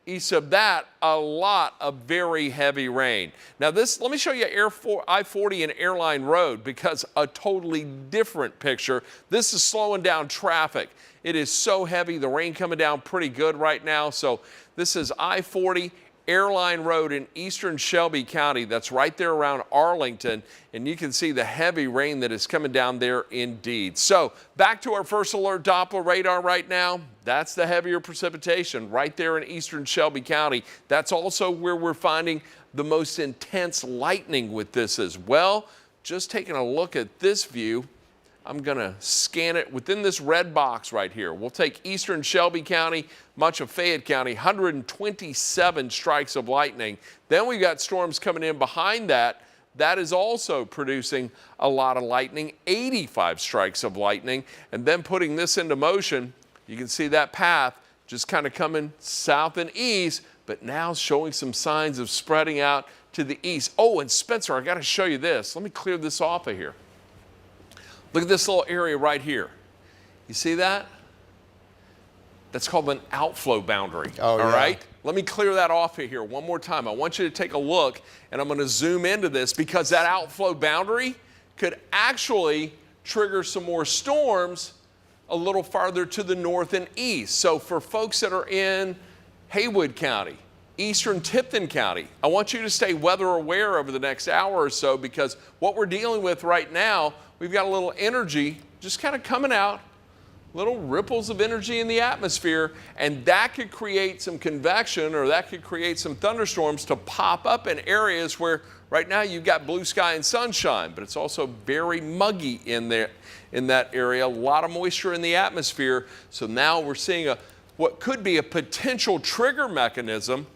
east of that, a lot of very heavy rain. Now let me show you I-40 and Airline Road, because a totally different picture. This is slowing down traffic. It is so heavy, the rain coming down pretty good right now. So this is I-40, Airline Road in eastern Shelby County. That's right there around Arlington, and you can see the heavy rain that is coming down there indeed. So back to our first alert Doppler radar right now. That's the heavier precipitation right there in eastern Shelby County. That's also where we're finding the most intense lightning with this as well. Just taking a look at this view, I'm going to scan it within this red box right here. We'll take eastern Shelby County, much of Fayette County, 127 strikes of lightning. Then we've got storms coming in behind that. That is also producing a lot of lightning, 85 strikes of lightning. And then putting this into motion, you can see that path just kind of coming south and east, but now showing some signs of spreading out to the east. Oh, and Spencer, I got to show you this. Let me clear this off of here. Look at this little area right here. You see that? That's called an outflow boundary. Oh, yeah. All right? Let me clear that off of here one more time. I want you to take a look, and I'm going to zoom into this, because that outflow boundary could actually trigger some more storms a little farther to the north and east. So for folks that are in Haywood County, eastern Tipton County, I want you to stay weather aware over the next hour or so, because what we're dealing with right now, we've got a little energy just kind of coming out, little ripples of energy in the atmosphere, and that could create some convection, or that could create some thunderstorms to pop up in areas where right now you've got blue sky and sunshine, but it's also very muggy in there, in that area, a lot of moisture in the atmosphere. So now we're seeing what could be a potential trigger mechanism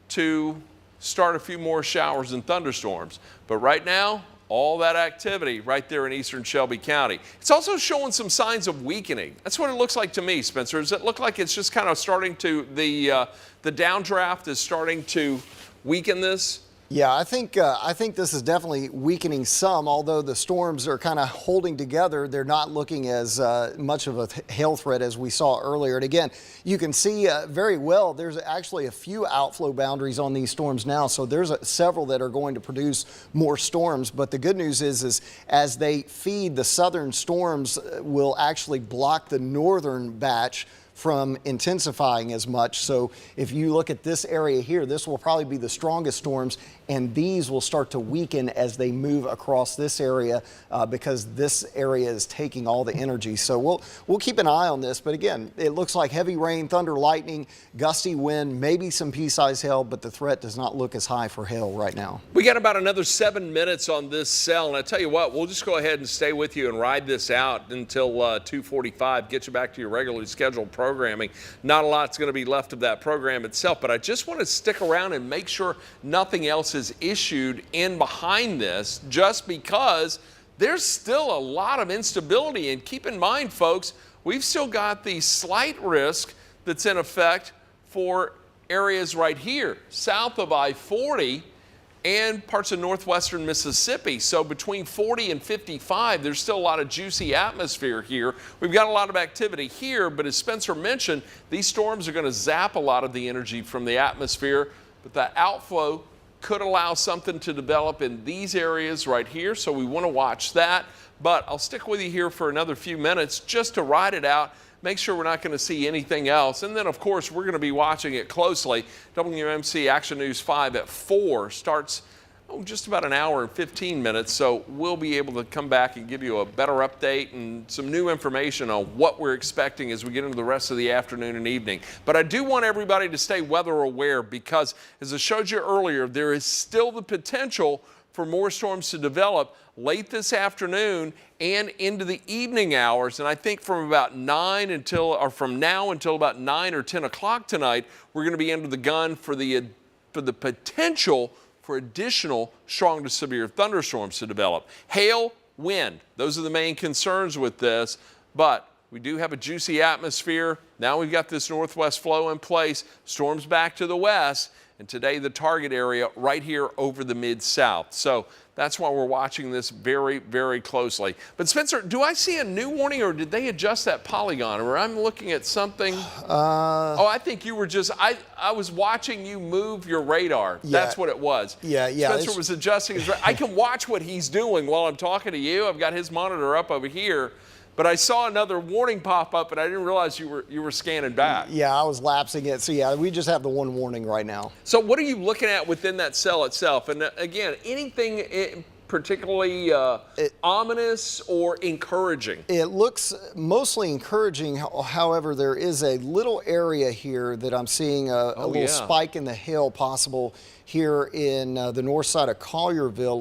to start a few more showers and thunderstorms. But right now, all that activity right there in eastern Shelby County. It's also showing some signs of weakening. That's what it looks like to me, Spencer. Does it look like it's just kind of starting to, the downdraft is starting to weaken this? Yeah, I think this is definitely weakening some, although the storms are kind of holding together. They're not looking as much of a hail threat as we saw earlier. And again, you can see very well there's actually a few outflow boundaries on these storms now, so there's several that are going to produce more storms. But the good news is as they feed, the southern storms will actually block the northern batch from intensifying as much. So if you look at this area here, this will probably be the strongest storms, and these will start to weaken as they move across this area because this area is taking all the energy. So we'll keep an eye on this. But again, it looks like heavy rain, thunder, lightning, gusty wind, maybe some pea-sized hail, but the threat does not look as high for hail right now. We got about another 7 minutes on this cell, and I tell you what, we'll just go ahead and stay with you and ride this out until 2:45, get you back to your regularly scheduled programming. Not a lot's going to be left of that program itself, but I just want to stick around and make sure nothing else is issued in behind this, just because there's still a lot of instability. And keep in mind, folks, we've still got the slight risk that's in effect for areas right here south of I-40 and parts of northwestern Mississippi. So between 40 and 55, there's still a lot of juicy atmosphere here. We've got a lot of activity here, but as Spencer mentioned, these storms are going to zap a lot of the energy from the atmosphere, but that outflow could allow something to develop in these areas right here, so we want to watch that. But I'll stick with you here for another few minutes just to ride it out, make sure we're not going to see anything else. And then, of course, we're going to be watching it closely. WMC Action News 5 at 4 starts just about an hour and 15 minutes, so we'll be able to come back and give you a better update and some new information on what we're expecting as we get into the rest of the afternoon and evening. But I do want everybody to stay weather aware because, as I showed you earlier, there is still the potential for more storms to develop late this afternoon and into the evening hours. And I think from about from now until about 9 or 10 o'clock tonight, we're going to be under the gun for the potential for additional strong to severe thunderstorms to develop. Hail, wind, those are the main concerns with this, but we do have a juicy atmosphere. Now we've got this northwest flow in place, storms back to the west, and today the target area right here over the mid-south. So that's why we're watching this very, very closely. But Spencer, do I see a new warning, or did they adjust that polygon? Or I'm looking at something. Oh, I think you were just, I was watching you move your radar. Yeah, that's what it was. Yeah. Spencer was adjusting his radar. I can watch what he's doing while I'm talking to you. I've got his monitor up over here. But I saw another warning pop up, and I didn't realize you were scanning back. Yeah, I was lapsing it. So yeah, we just have the one warning right now. So what are you looking at within that cell itself? And again, anything particularly ominous or encouraging? It looks mostly encouraging. However, there is a little area here that I'm seeing a little spike in the hail possible here in the north side of Collierville.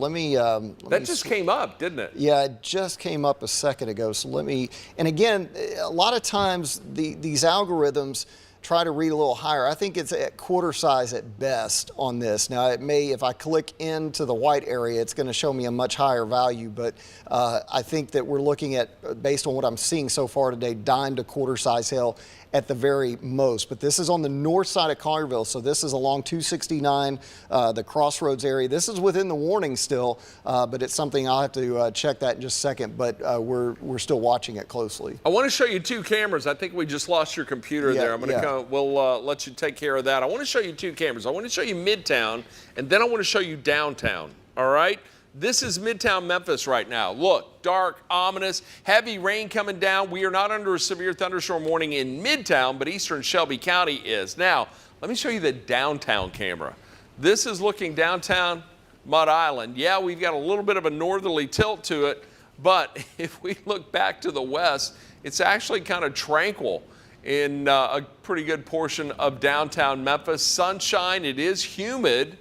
That just came up, didn't it? Yeah, it just came up a second ago. So and again, a lot of times these algorithms try to read a little higher. I think it's at quarter size at best on this. Now it may, if I click into the white area, it's going to show me a much higher value, but I think that we're looking at, based on what I'm seeing so far today, dime to quarter size hail at the very most. But this is on the north side of Collierville, so this is along 269, the Crossroads area. This is within the warning still, but it's something I'll have to check that in just a second, but we're still watching it closely. I want to show you two cameras. I think we just lost your computer there. We'll let you take care of that. I want to show you two cameras. I want to show you Midtown, and then I want to show you downtown, all right? This is Midtown Memphis right now. Look, dark, ominous, heavy rain coming down. We are not under a severe thunderstorm warning in Midtown, but eastern Shelby County is. Now, let me show you the downtown camera. This is looking downtown Mud Island. Yeah, we've got a little bit of a northerly tilt to it, but if we look back to the west, it's actually kind of tranquil in a pretty good portion of downtown Memphis. Sunshine, it is humid.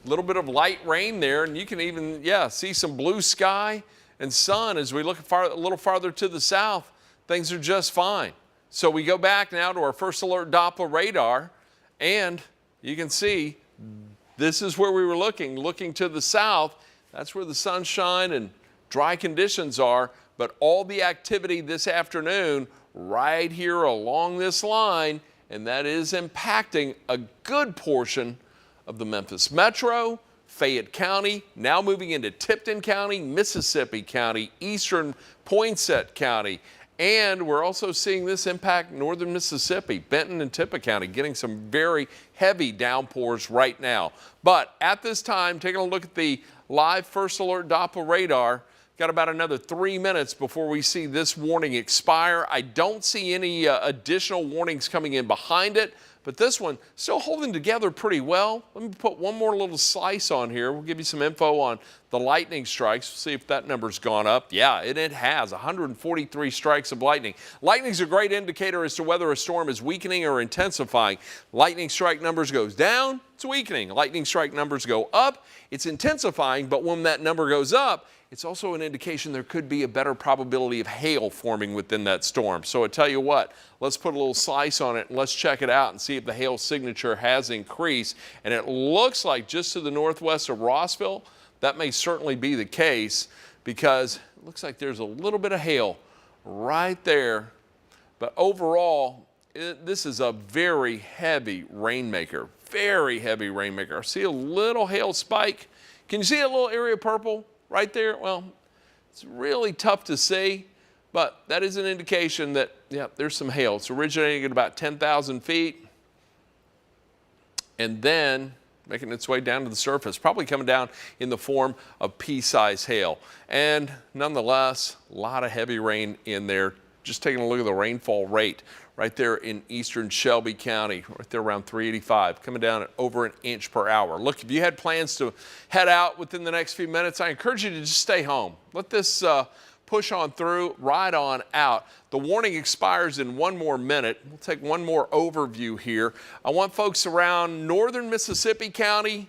A little bit of light rain there, and you can even, see some blue sky and sun. As we look a little farther to the south, things are just fine. So we go back now to our first alert Doppler radar, and you can see this is where we were looking to the south. That's where the sunshine and dry conditions are, but all the activity this afternoon right here along this line, and that is impacting a good portion of the Memphis Metro, Fayette County, now moving into Tipton County, Mississippi County, eastern Poinsett County. And we're also seeing this impact northern Mississippi, Benton and Tippah County, getting some very heavy downpours right now. But at this time, taking a look at the live first alert Doppler radar, got about another 3 minutes before we see this warning expire. I don't see any additional warnings coming in behind it, but this one still holding together pretty well. Let me put one more little slice on here. We'll give you some info on the lightning strikes. See if that number's gone up. Yeah, it has 143 strikes of lightning. Lightning's a great indicator as to whether a storm is weakening or intensifying. Lightning strike numbers goes down, it's weakening. Lightning strike numbers go up, it's intensifying, but when that number goes up, it's also an indication there could be a better probability of hail forming within that storm. So I tell you what, let's put a little slice on it and let's check it out and see if the hail signature has increased. And it looks like just to the northwest of Rossville, that may certainly be the case because it looks like there's a little bit of hail right there. But overall, this is a very heavy rainmaker, very heavy rainmaker. I see a little hail spike. Can you see a little area of purple right there? Well, it's really tough to see, but that is an indication that, yeah, there's some hail. It's originating at about 10,000 feet and then making its way down to the surface, probably coming down in the form of pea-sized hail. And nonetheless, a lot of heavy rain in there. Just taking a look at the rainfall rate right there in eastern Shelby County, right there around 385, coming down at over an inch per hour. Look, if you had plans to head out within the next few minutes, I encourage you to just stay home. Let this push on through, ride on out. The warning expires in one more minute. We'll take one more overview here. I want folks around northern Mississippi County,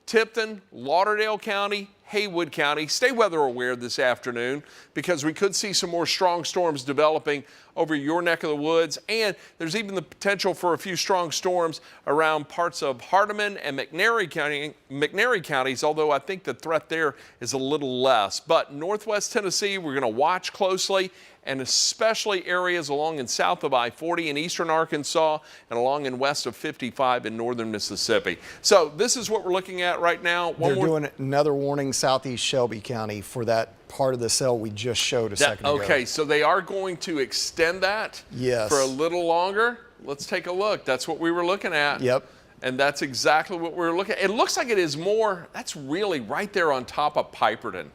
Tipton, Lauderdale County, Haywood County, stay weather aware this afternoon because we could see some more strong storms developing over your neck of the woods, and there's even the potential for a few strong storms around parts of Hardeman and McNairy counties, although I think the threat there is a little less. But northwest Tennessee, we're going to watch closely, and especially areas along and south of I-40 in eastern Arkansas and along and west of 55 in northern Mississippi. So this is what we're looking at right now. They're doing another warning southeast Shelby County for that part of the cell we just showed a second ago. Okay, so they are going to extend that for a little longer. Let's take a look. That's what we were looking at. Yep. And that's exactly what we're looking at. It looks like it is more, that's really right there on top of Piperton.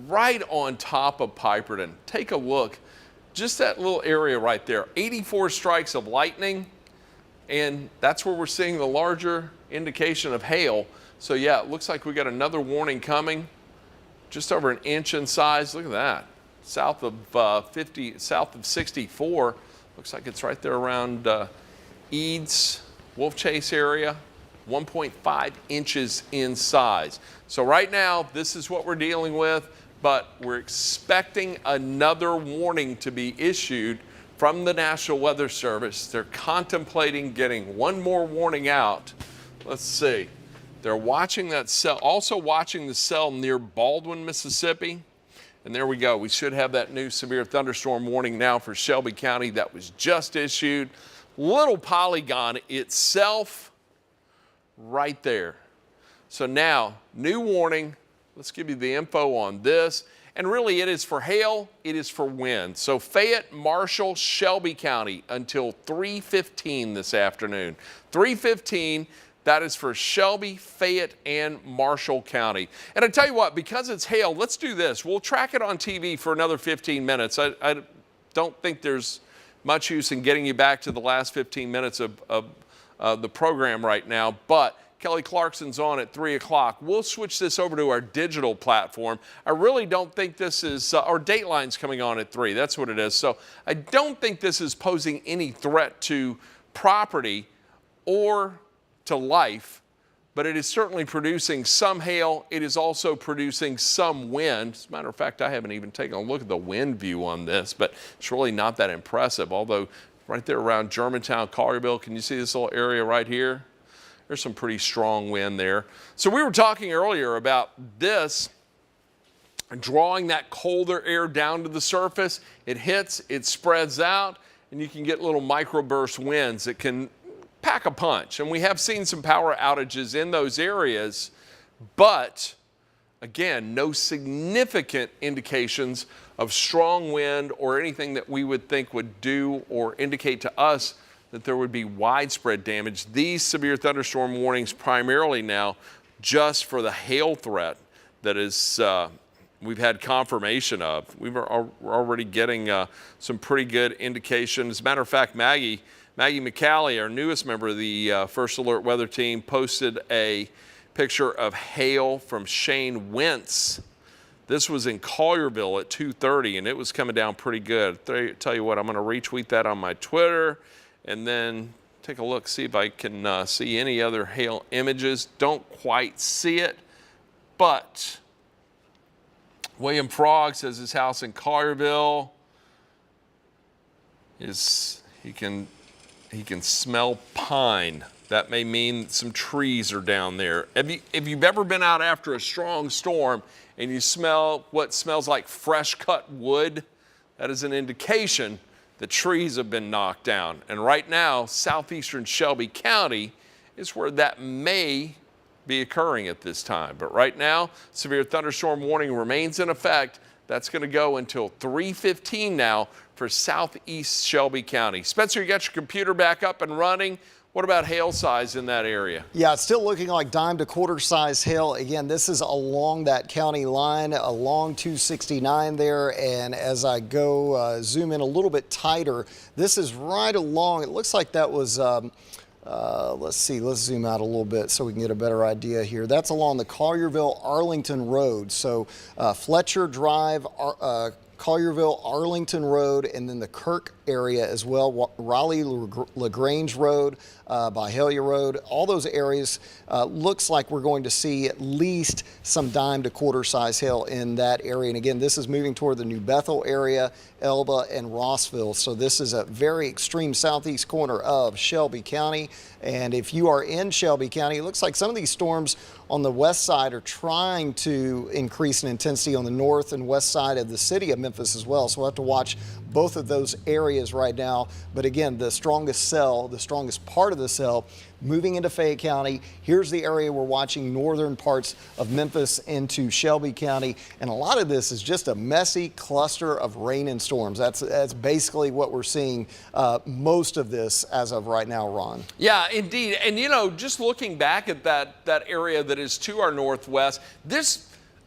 Right on top of Piperton. Take a look. Just that little area right there. 84 strikes of lightning. And that's where we're seeing the larger indication of hail. So yeah, it looks like we got another warning coming. Just over an inch in size. Look at that. South of 64. Looks like it's right there around Eads, Wolf Chase area. 1.5 inches in size. So right now, this is what we're dealing with, but we're expecting another warning to be issued from the National Weather Service. They're contemplating getting one more warning out. Let's see. They're watching that cell, also watching the cell near Baldwin, Mississippi. And there we go. We should have that new severe thunderstorm warning now for Shelby County that was just issued. Little polygon itself right there. So now, new warning. Let's give you the info on this. And really, it is for hail, it is for wind. So Fayette, Marshall, Shelby County until 3:15 this afternoon. 3:15. That is for Shelby, Fayette, and Marshall County. And I tell you what, because it's hail, let's do this. We'll track it on TV for another 15 minutes. I don't think there's much use in getting you back to the last 15 minutes of the program right now, but Kelly Clarkson's on at 3 o'clock. We'll switch this over to our digital platform. I really don't think this is, our Dateline's coming on at 3. That's what it is. So I don't think this is posing any threat to property or to life, but it is certainly producing some hail. It is also producing some wind. As a matter of fact, I haven't even taken a look at the wind view on this, but it's really not that impressive. Although right there around Germantown, Collierville, can you see this little area right here? There's some pretty strong wind there. So we were talking earlier about this drawing that colder air down to the surface. It hits, it spreads out, and you can get little microburst winds that can pack a punch. And we have seen some power outages in those areas, But again, no significant indications of strong wind or anything that we would think would do or indicate to us that there would be widespread damage. These severe thunderstorm warnings primarily now just for the hail threat that is we've had confirmation of. We're already getting some pretty good indications. As a matter of fact, Maggie McCallie, our newest member of the First Alert Weather Team, posted a picture of hail from Shane Wentz. This was in Collierville at 2:30, and it was coming down pretty good. Tell you what, I'm going to retweet that on my Twitter, and then take a look, see if I can see any other hail images. Don't quite see it, but William Frog says his house in Collierville is, he can smell pine. That may mean some trees are down there. If you've ever been out after a strong storm and you smell what smells like fresh cut wood, that is an indication that trees have been knocked down. And right now, southeastern Shelby County is where that may be occurring at this time. But right now, severe thunderstorm warning remains in effect. That's going to go until 3:15 now for southeast Shelby County. Spencer, you got your computer back up and running. What about hail size in that area? Yeah, it's still looking like dime to quarter size hail. Again, this is along that county line, along 269 there. And as I go zoom in a little bit tighter, this is right along. It looks like that was, let's see, let's zoom out a little bit so we can get a better idea here. That's along the Collierville-Arlington Road. So Fletcher Drive, Collierville, Arlington Road, and then the Kirk area as well, Raleigh-LaGrange Road, Byhalia Road, all those areas. Looks like we're going to see at least some dime to quarter size hail in that area. And again, this is moving toward the New Bethel area, Elba, and Rossville. So this is a very extreme southeast corner of Shelby County. And if you are in Shelby County, it looks like some of these storms on the west side are trying to increase in intensity on the north and west side of the city of Memphis as well. So we'll have to watch both of those areas right now. But again, the strongest cell, the strongest part of the cell, moving into Fayette County. Here's the area we're watching, northern parts of Memphis into Shelby County. And a lot of this is just a messy cluster of rain and storms. That's basically what we're seeing most of this as of right now, Ron. Yeah, indeed. And you know, just looking back at that area that is to our northwest,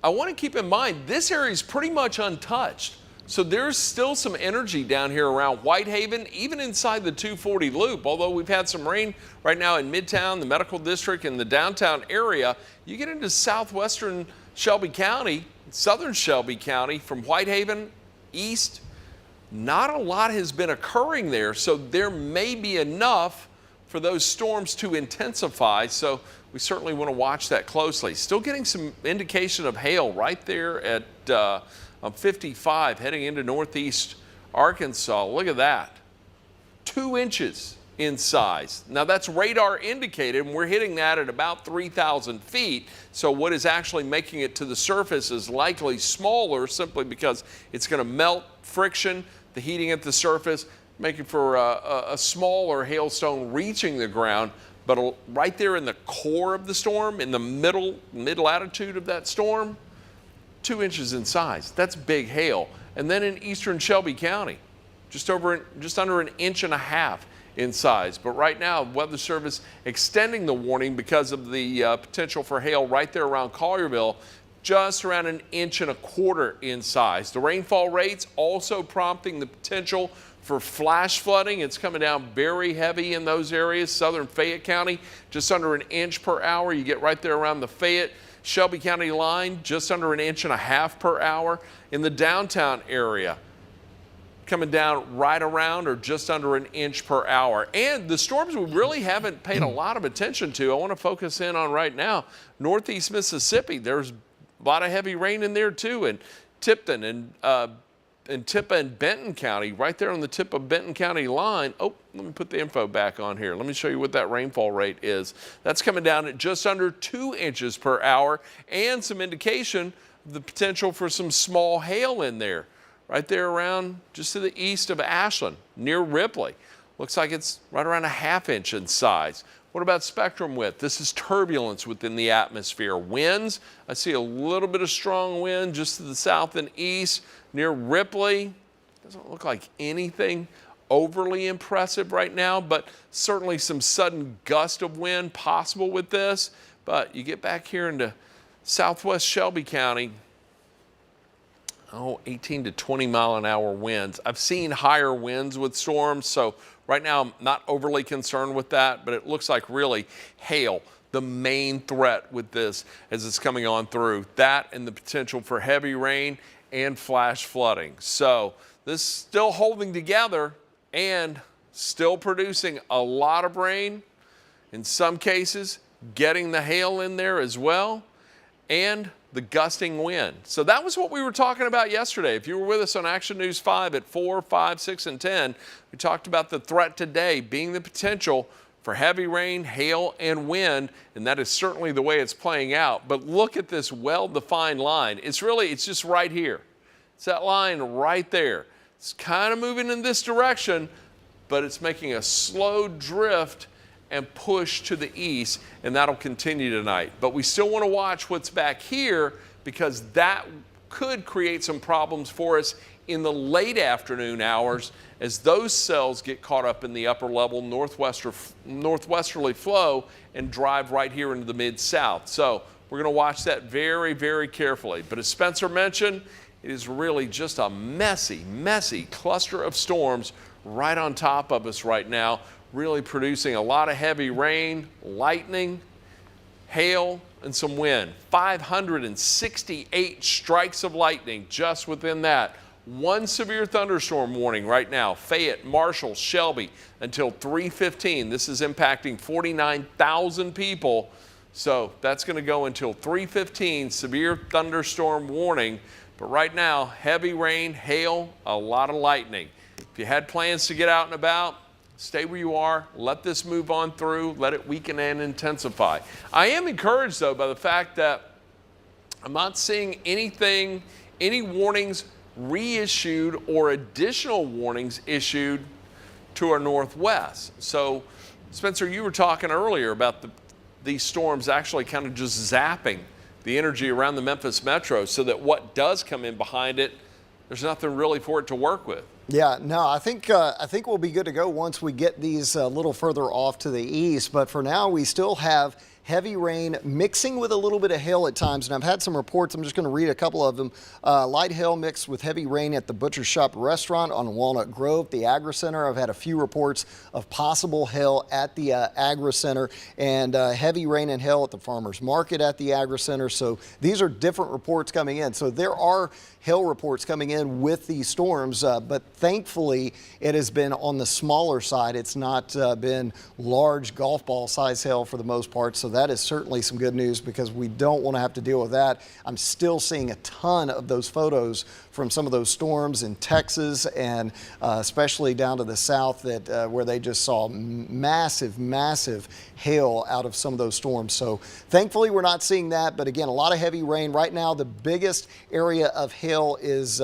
I want to keep in mind, this area is pretty much untouched. So there's still some energy down here around Whitehaven, even inside the 240 loop. Although we've had some rain right now in Midtown, the Medical District, and the downtown area, you get into southwestern Shelby County, southern Shelby County, from Whitehaven east, not a lot has been occurring there. So there may be enough for those storms to intensify. So we certainly want to watch that closely. Still getting some indication of hail right there at on 55 heading into northeast Arkansas. Look at that. 2 inches in size. Now that's radar indicated, and we're hitting that at about 3,000 feet. So what is actually making it to the surface is likely smaller, simply because it's going to melt, friction, the heating at the surface, making for a smaller hailstone reaching the ground. But right there in the core of the storm, in the mid-latitude of that storm, 2 inches in size. That's big hail. And then in eastern Shelby County, just under 1.5 inches in size. But right now, Weather Service extending the warning because of the potential for hail right there around Collierville, just around 1.25 inches in size. The rainfall rates also prompting the potential for flash flooding. It's coming down very heavy in those areas. Southern Fayette County, just under 1 inch per hour. You get right there around the Fayette Shelby County line, just under 1.5 inches per hour. In the downtown area, coming down right around or just under 1 inch per hour. And the storms we really haven't paid a lot of attention to, I want to focus in on right now. Northeast Mississippi, there's a lot of heavy rain in there too, and Tipton and Tippah and Benton County, right there on the tip of Benton County line. Oh, let me put the info back on here. Let me show you what that rainfall rate is. That's coming down at just under 2 inches per hour, and some indication of the potential for some small hail in there. Right there around just to the east of Ashland, near Ripley. Looks like it's right around 1/2 inch in size. What about spectrum width? This is turbulence within the atmosphere. Winds, I see a little bit of strong wind just to the south and east near Ripley. Doesn't look like anything overly impressive right now, but certainly some sudden gust of wind possible with this. But you get back here into southwest Shelby County, 18 to 20 mile an hour winds. I've seen higher winds with storms, so right now I'm not overly concerned with that, but it looks like really hail, the main threat with this as it's coming on through. That and the potential for heavy rain and flash flooding. So this is still holding together and still producing a lot of rain. In some cases, getting the hail in there as well, and the gusting wind. So that was what we were talking about yesterday. If you were with us on Action News 5 at 4, 5, 6, and 10, we talked about the threat today being the potential for heavy rain, hail, and wind, and that is certainly the way it's playing out. But look at this well-defined line. It's just right here. It's that line right there. It's kind of moving in this direction, but it's making a slow drift and push to the east, and that'll continue tonight. But we still want to watch what's back here because that could create some problems for us in the late afternoon hours as those cells get caught up in the upper level northwesterly flow and drive right here into the mid-south. So we're going to watch that very, very carefully. But as Spencer mentioned, it is really just a messy, messy cluster of storms right on top of us right now, really producing a lot of heavy rain, lightning, hail, and some wind. 568 strikes of lightning just within that. One severe thunderstorm warning right now, Fayette, Marshall, Shelby, until 3:15. This is impacting 49,000 people. So that's going to go until 3:15, severe thunderstorm warning. But right now, heavy rain, hail, a lot of lightning. If you had plans to get out and about, stay where you are, let this move on through, let it weaken and intensify. I am encouraged, though, by the fact that I'm not seeing any warnings reissued or additional warnings issued to our northwest. So, Spencer, you were talking earlier about these storms actually kind of just zapping the energy around the Memphis metro so that what does come in behind it, there's nothing really for it to work with. Yeah, no, I think we'll be good to go once we get these a little further off to the east. But for now, we still have heavy rain mixing with a little bit of hail at times. And I've had some reports. I'm just going to read a couple of them. Light hail mixed with heavy rain at the Butcher Shop restaurant on Walnut Grove, the Agri Center. I've had a few reports of possible hail at the Agri Center and heavy rain and hail at the Farmers Market at the Agri Center. So these are different reports coming in. So there are hail reports coming in with these storms, but thankfully it has been on the smaller side. It's not been large golf ball size hail for the most part, so that is certainly some good news because we don't want to have to deal with that. I'm still seeing a ton of those photos from some of those storms in Texas and especially down to the south that where they just saw massive hail out of some of those storms. So thankfully we're not seeing that, but again, a lot of heavy rain. Right now the biggest area of hail is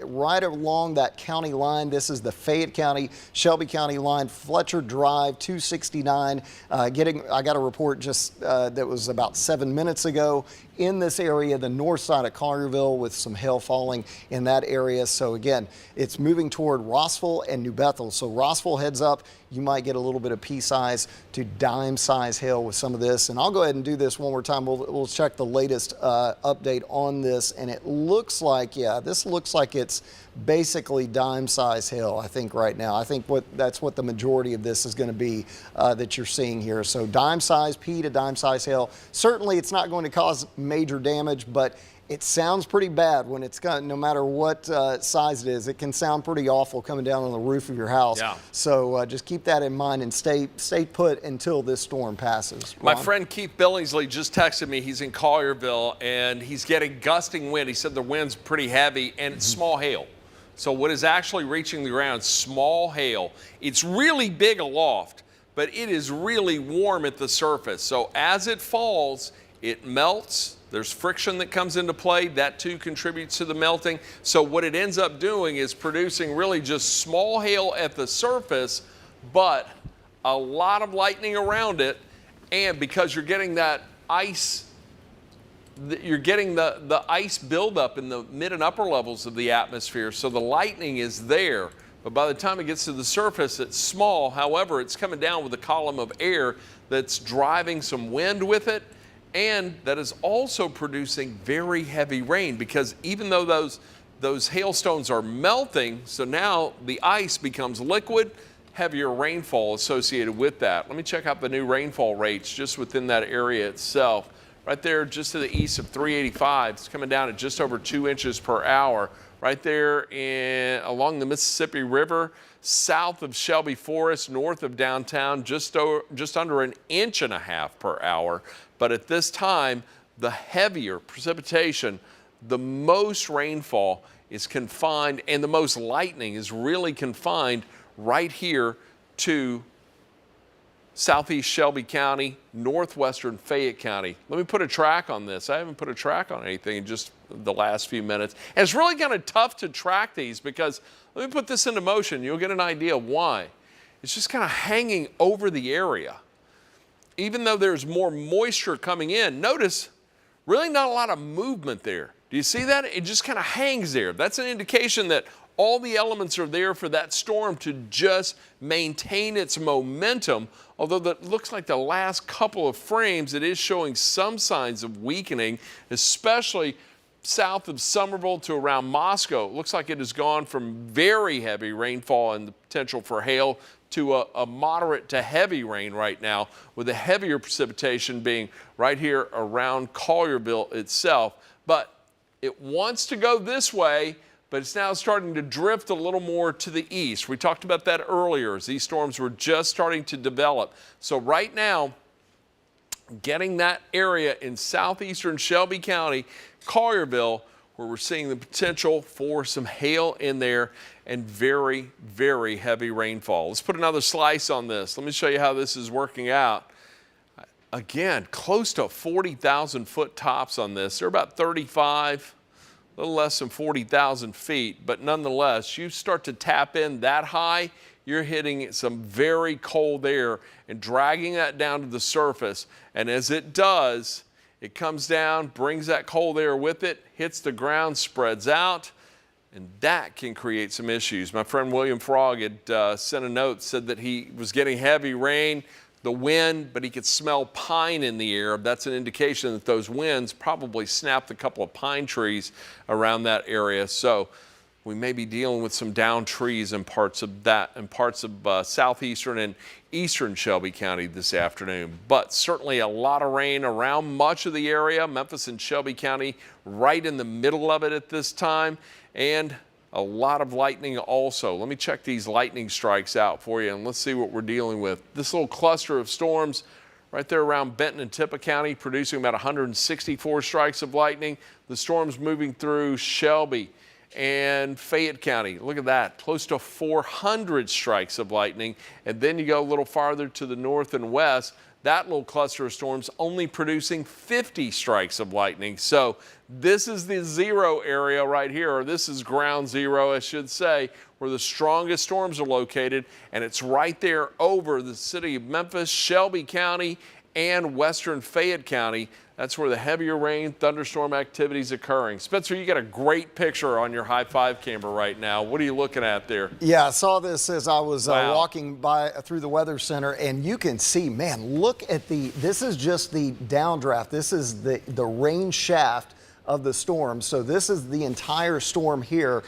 right along that county line. This is the Fayette County, Shelby County line, Fletcher Drive, 269. I got a report just that was about 7 minutes ago in this area, the north side of Collierville, with some hail falling in that area. So again, it's moving toward Rossville and New Bethel. So Rossville heads up. You might get a little bit of pea-size to dime-size hail with some of this. And I'll go ahead and do this one more time. We'll check the latest update on this. And it looks like, yeah, this looks like it's basically dime-size hail, I think, right now. I think that's what the majority of this is going to be that you're seeing here. So dime-size, pea to dime-size hail. Certainly, it's not going to cause major damage, but it sounds pretty bad when it's got, no matter what size it is. It can sound pretty awful coming down on the roof of your house. Yeah. So just keep that in mind and stay put until this storm passes. Ron? My friend Keith Billingsley just texted me. He's in Collierville and he's getting gusting wind. He said the wind's pretty heavy and it's small hail. So what is actually reaching the ground, small hail. It's really big aloft, but it is really warm at the surface. So as it falls, it melts. There's friction that comes into play. That too contributes to the melting. So what it ends up doing is producing really just small hail at the surface, but a lot of lightning around it. And because you're getting that ice, you're getting the ice buildup in the mid and upper levels of the atmosphere, so the lightning is there. But by the time it gets to the surface, it's small. However, it's coming down with a column of air that's driving some wind with it, and that is also producing very heavy rain, because even though those hailstones are melting, so now the ice becomes liquid, heavier rainfall associated with that. Let me check out the new rainfall rates just within that area itself. Right there just to the east of 385, it's coming down at just over 2 inches per hour. Right there along the Mississippi River, south of Shelby Forest, north of downtown, just under 1.5 inches per hour. But at this time, the heavier precipitation, the most rainfall is confined, and the most lightning is really confined right here to southeast Shelby County, northwestern Fayette County. Let me put a track on this. I haven't put a track on anything in just the last few minutes. And it's really kind of tough to track these, because let me put this into motion. You'll get an idea why. It's just kind of hanging over the area. Even though there's more moisture coming in, notice really not a lot of movement there. Do you see that? It just kind of hangs there. That's an indication that all the elements are there for that storm to just maintain its momentum. Although that looks like the last couple of frames, it is showing some signs of weakening, especially south of Somerville to around Moscow. It looks like it has gone from very heavy rainfall and the potential for hail to a moderate to heavy rain right now, with the heavier precipitation being right here around Collierville itself. But it wants to go this way, but it's now starting to drift a little more to the east. We talked about that earlier as these storms were just starting to develop. So right now, getting that area in southeastern Shelby County, Collierville, where we're seeing the potential for some hail in there and very, very heavy rainfall. Let's put another slice on this. Let me show you how this is working out. Again, close to 40,000 foot tops on this. They're about 35, a little less than 40,000 feet, but nonetheless, you start to tap in that high, you're hitting some very cold air and dragging that down to the surface. And as it does, it comes down, brings that cold air with it, hits the ground, spreads out, and that can create some issues. My friend William Frog had sent a note, said that he was getting heavy rain, the wind, but he could smell pine in the air. That's an indication that those winds probably snapped a couple of pine trees around that area. So we may be dealing with some downed trees in parts of that, in parts of southeastern and eastern Shelby County this afternoon. But certainly a lot of rain around much of the area. Memphis and Shelby County right in the middle of it at this time, and a lot of lightning also. Let me check these lightning strikes out for you, and let's see what we're dealing with. This little cluster of storms right there around Benton and Tippah County, producing about 164 strikes of lightning. The storm's moving through Shelby and Fayette County. Look at that, close to 400 strikes of lightning. And then you go a little farther to the north and west, that little cluster of storms only producing 50 strikes of lightning. So this is the zero area right here, or this is ground zero, I should say, where the strongest storms are located. And it's right there over the city of Memphis, Shelby County, and western Fayette County. That's where the heavier rain, thunderstorm activity is occurring. Spencer, you got a great picture on your high five camera right now. What are you looking at there? Yeah, I saw this as I was walking by through the weather center, and you can see, man, look at this is just the downdraft. This is the rain shaft of the storm. So this is the entire storm here.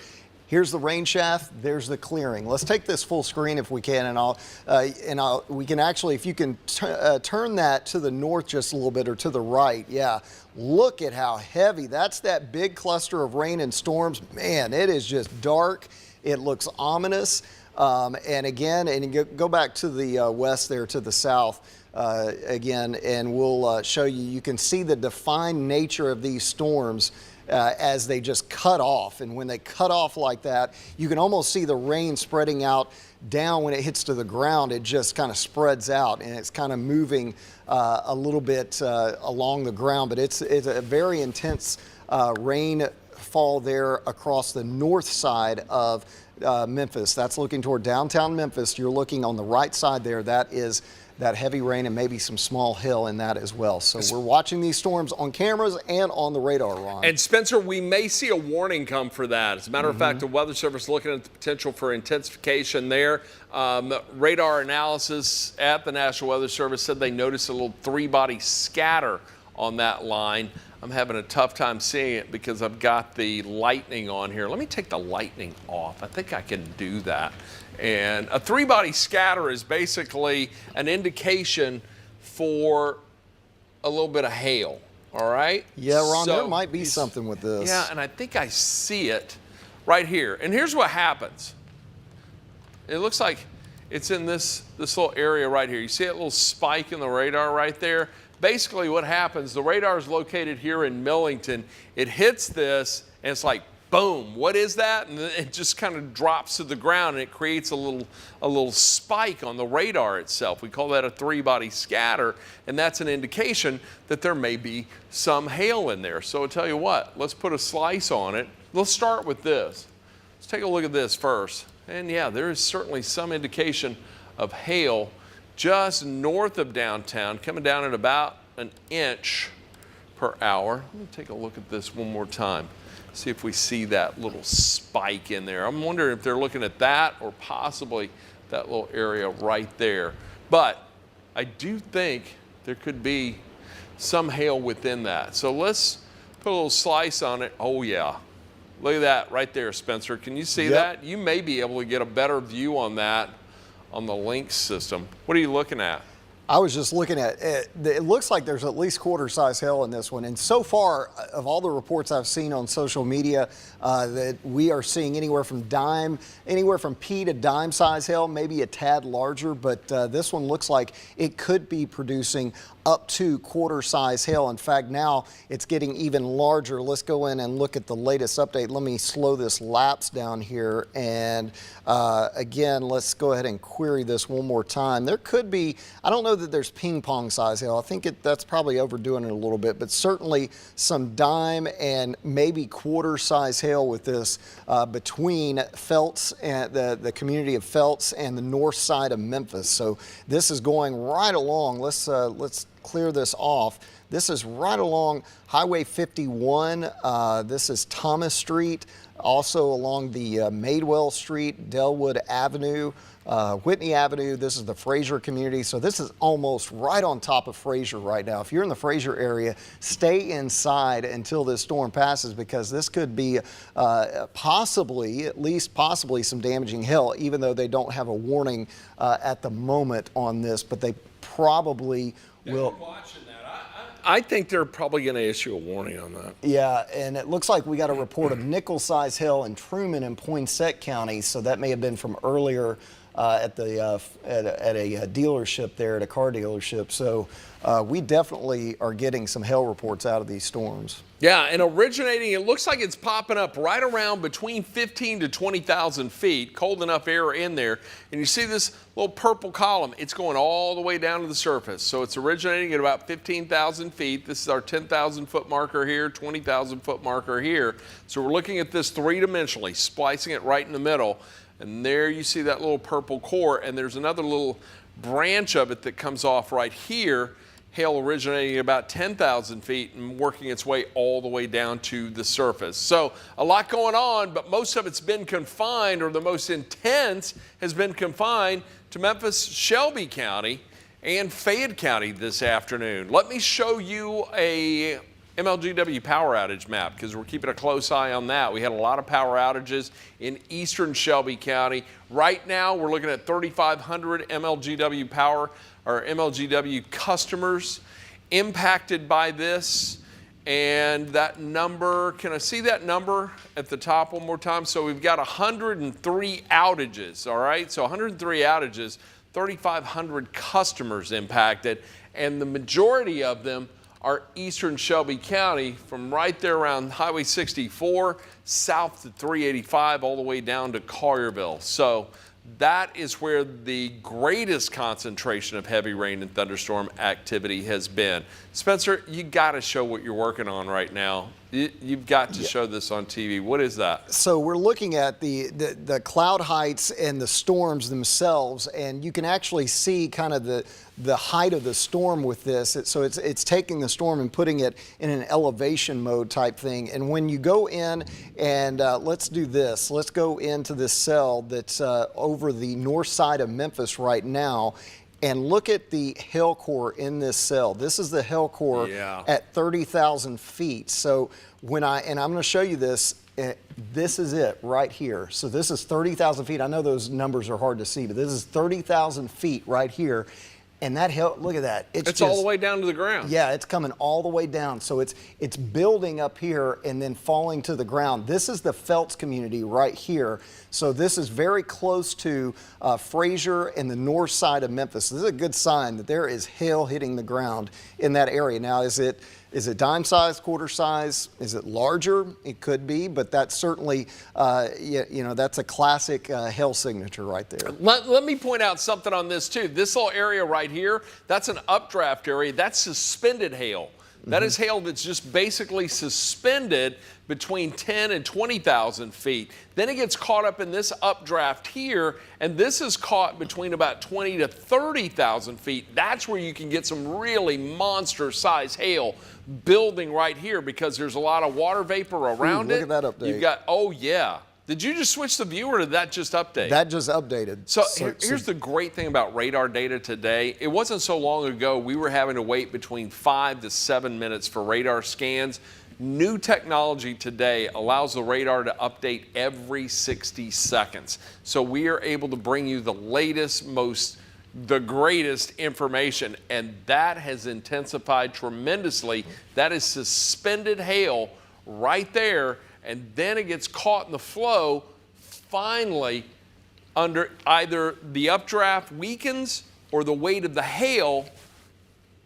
Here's the rain shaft, there's the clearing. Let's take this full screen if we can, and we can actually, if you can turn that to the north just a little bit, or to the right. Yeah, look at how heavy. That's that big cluster of rain and storms. Man, it is just dark. It looks ominous. And again, and go back to the west there, to the south again, and we'll show you. You can see the defined nature of these storms as they just cut off. And when they cut off like that, you can almost see the rain spreading out down. When it hits to the ground, it just kind of spreads out, and it's kind of moving a little bit along the ground. But it's a very intense rainfall there across the north side of Memphis. That's looking toward downtown Memphis. You're looking on the right side there. That is that heavy rain and maybe some small hail in that as well. So we're watching these storms on cameras and on the radar, Ron. And Spencer, we may see a warning come for that. As a matter of fact, the Weather Service looking at the potential for intensification there. Radar analysis at the National Weather Service said they noticed a little three-body scatter on that line. I'm having a tough time seeing it because I've got the lightning on here. Let me take the lightning off. I think I can do that. And a three-body scatter is basically an indication for a little bit of hail, all right? Yeah, Ron, there might be something with this. Yeah, and I think I see it right here. And here's what happens. It looks like it's in this little area right here. You see that little spike in the radar right there? Basically what happens, the radar is located here in Millington. It hits this, and it's like, boom, what is that? And it just kind of drops to the ground, and it creates a little spike on the radar itself. We call that a three-body scatter, and that's an indication that there may be some hail in there. So I'll tell you what, let's put a slice on it. Let's start with this. Let's take a look at this first. And yeah, there is certainly some indication of hail just north of downtown, coming down at about an inch per hour. Let me take a look at this one more time. See if we see that little spike in there. I'm wondering if they're looking at that or possibly that little area right there. But I do think there could be some hail within that. So let's put a little slice on it. Oh yeah, look at that right there, Spencer. Can you see that? You may be able to get a better view on that on the Lynx system. What are you looking at? I was just looking at it. It looks like there's at least quarter-size hail in this one. And so far, of all the reports I've seen on social media, that we are seeing anywhere from pea to dime-size hail, maybe a tad larger. But this one looks like it could be producing up to quarter-size hail. In fact, now it's getting even larger. Let's go in and look at the latest update. Let me slow this lapse down here. And again, let's go ahead and query this one more time. There could be, I don't know that there's ping-pong size hail. I think that's probably overdoing it a little bit, but certainly some dime and maybe quarter-size hail with this between Felts and the community of Felts and the north side of Memphis. So this is going right along. Let's clear this off. This is right along Highway 51. This is Thomas Street, also along the Madewell Street, Delwood Avenue, Whitney Avenue. This is the Fraser community. So this is almost right on top of Fraser right now. If you're in the Fraser area, stay inside until this storm passes, because this could be possibly some damaging hail, even though they don't have a warning at the moment on this, but they probably will. I think they're probably going to issue a warning on that. Yeah, and it looks like we got a report of nickel-size hail in Truman and Poinsett County, so that may have been from earlier at a dealership there, at a car dealership. So we definitely are getting some hail reports out of these storms. Yeah, and originating, it looks like it's popping up right around between 15 to 20,000 feet, cold enough air in there. And you see this little purple column, it's going all the way down to the surface. So it's originating at about 15,000 feet. This is our 10,000 foot marker here, 20,000 foot marker here. So we're looking at this three-dimensionally, splicing it right in the middle. And there you see that little purple core, and there's another little branch of it that comes off right here. Hail originating at about 10,000 feet and working its way all the way down to the surface. So a lot going on, but most of it's been confined, or the most intense has been confined to Memphis, Shelby County, and Fayette County this afternoon. Let me show you a MLGW power outage map, because we're keeping a close eye on that. We had a lot of power outages in eastern Shelby County. Right now, we're looking at 3,500 MLGW power, or MLGW customers impacted by this. And that number, can I see that number at the top one more time? So we've got 103 outages, all right? So 103 outages, 3,500 customers impacted, and the majority of them are eastern Shelby County, from right there around Highway 64 south to 385 all the way down to Collierville. So that is where the greatest concentration of heavy rain and thunderstorm activity has been. Spencer, you got to show what you're working on right now. You've got to show this on TV. What is that? So we're looking at the cloud heights and the storms themselves, and you can actually see kind of the height of the storm with this. So it's taking the storm and putting it in an elevation mode type thing. And when you go in and let's do this. Let's go into this cell that's over the north side of Memphis right now. And look at the hail core in this cell. This is the hail core at 30,000 feet. So I'm going to show you this. This is it right here. So this is 30,000 feet. I know those numbers are hard to see, but this is 30,000 feet right here. And that hail, look at that. It's all the way down to the ground. Yeah, it's coming all the way down. So it's building up here and then falling to the ground. This is the Phelps community right here. So this is very close to Fraser and the north side of Memphis. This is a good sign that there is hail hitting the ground in that area. Now, is it dime size, quarter size? Is it larger? It could be, but that's certainly, that's a classic hail signature right there. Let me point out something on this too. This little area right here, that's an updraft area. That's suspended hail. That is hail that's just basically suspended between 10 and 20,000 feet. Then it gets caught up in this updraft here, and this is caught between about 20 to 30,000 feet. That's where you can get some really monster size hail building right here because there's a lot of water vapor around it. Look at that update. You've got, oh yeah. Did you just switch the view or did that just update? That just updated. So here's the great thing about radar data today. It wasn't so long ago we were having to wait between 5 to 7 minutes for radar scans. New technology today allows the radar to update every 60 seconds. So we are able to bring you the latest, the greatest information, and that has intensified tremendously. That is suspended hail right there. And then it gets caught in the flow, finally, under either the updraft weakens or the weight of the hail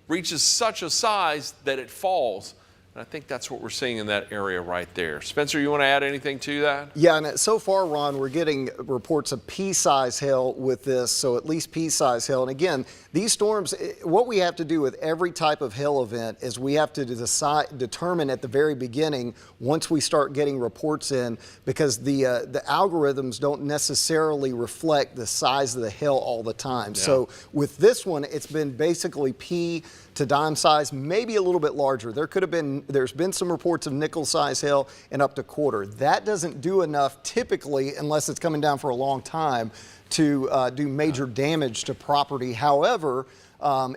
reaches such a size that it falls. And I think that's what we're seeing in that area right there. Spencer, you want to add anything to that? Yeah, and so far, Ron, we're getting reports of pea-size hail with this, so at least pea-size hail. And again, these storms, what we have to do with every type of hail event is we have to determine at the very beginning, once we start getting reports in, because the algorithms don't necessarily reflect the size of the hail all the time. Yeah. So with this one, it's been basically pea to dime size, maybe a little bit larger. There's been some reports of nickel size hail and up to quarter. That doesn't do enough typically, unless it's coming down for a long time, to do major damage to property. However,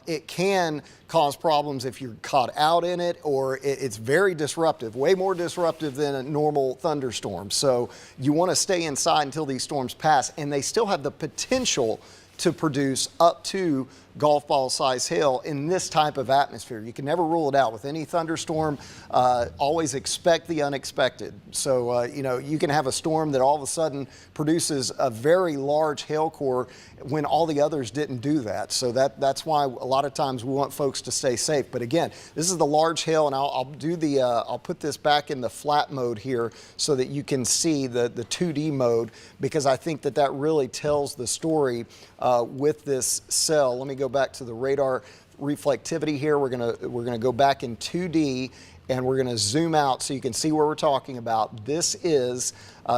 it can cause problems if you're caught out in it, or it's very disruptive, way more disruptive than a normal thunderstorm. So you want to stay inside until these storms pass, and they still have the potential to produce up to golf ball size hail in this type of atmosphere. You can never rule it out with any thunderstorm. Always expect the unexpected. So, you can have a storm that all of a sudden produces a very large hail core when all the others didn't do that. So that's why a lot of times we want folks to stay safe. But again, this is the large hail, and I'll put this back in the flat mode here so that you can see the 2D mode, because I think that really tells the story with this cell. Let me go back to the radar reflectivity here. We're gonna go back in 2D, and we're gonna zoom out so you can see where we're talking about. This is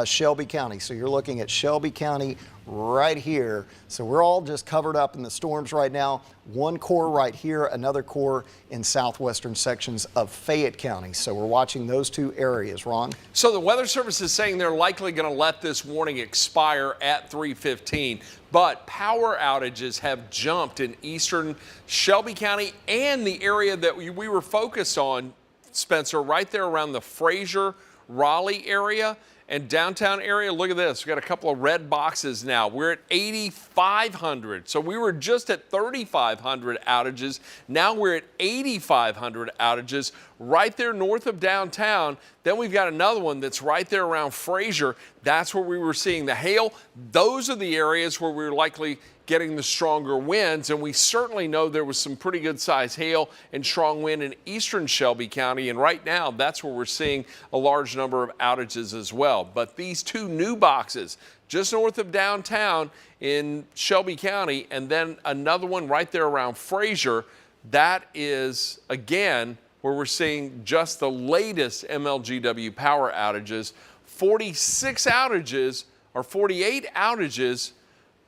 Shelby County. So you're looking at Shelby County right here. So we're all just covered up in the storms right now. One core right here, another core in southwestern sections of Fayette County. So we're watching those two areas. Ron? So the Weather Service is saying they're likely going to let this warning expire at 3:15, but power outages have jumped in eastern Shelby County and the area that we were focused on, Spencer, right there around the Fraser, Raleigh area and downtown area. Look at this. We've got a couple of red boxes now. We're at 8,500. So we were just at 3,500 outages. Now we're at 8,500 outages right there north of downtown. Then we've got another one that's right there around Fraser. That's where we were seeing the hail. Those are the areas where we were likely getting the stronger winds, and we certainly know there was some pretty good size hail and strong wind in eastern Shelby County, and right now that's where we're seeing a large number of outages as well. But these two new boxes just north of downtown in Shelby County, and then another one right there around Fraser, that is, again, where we're seeing just the latest MLGW power outages, 46 outages or 48 outages,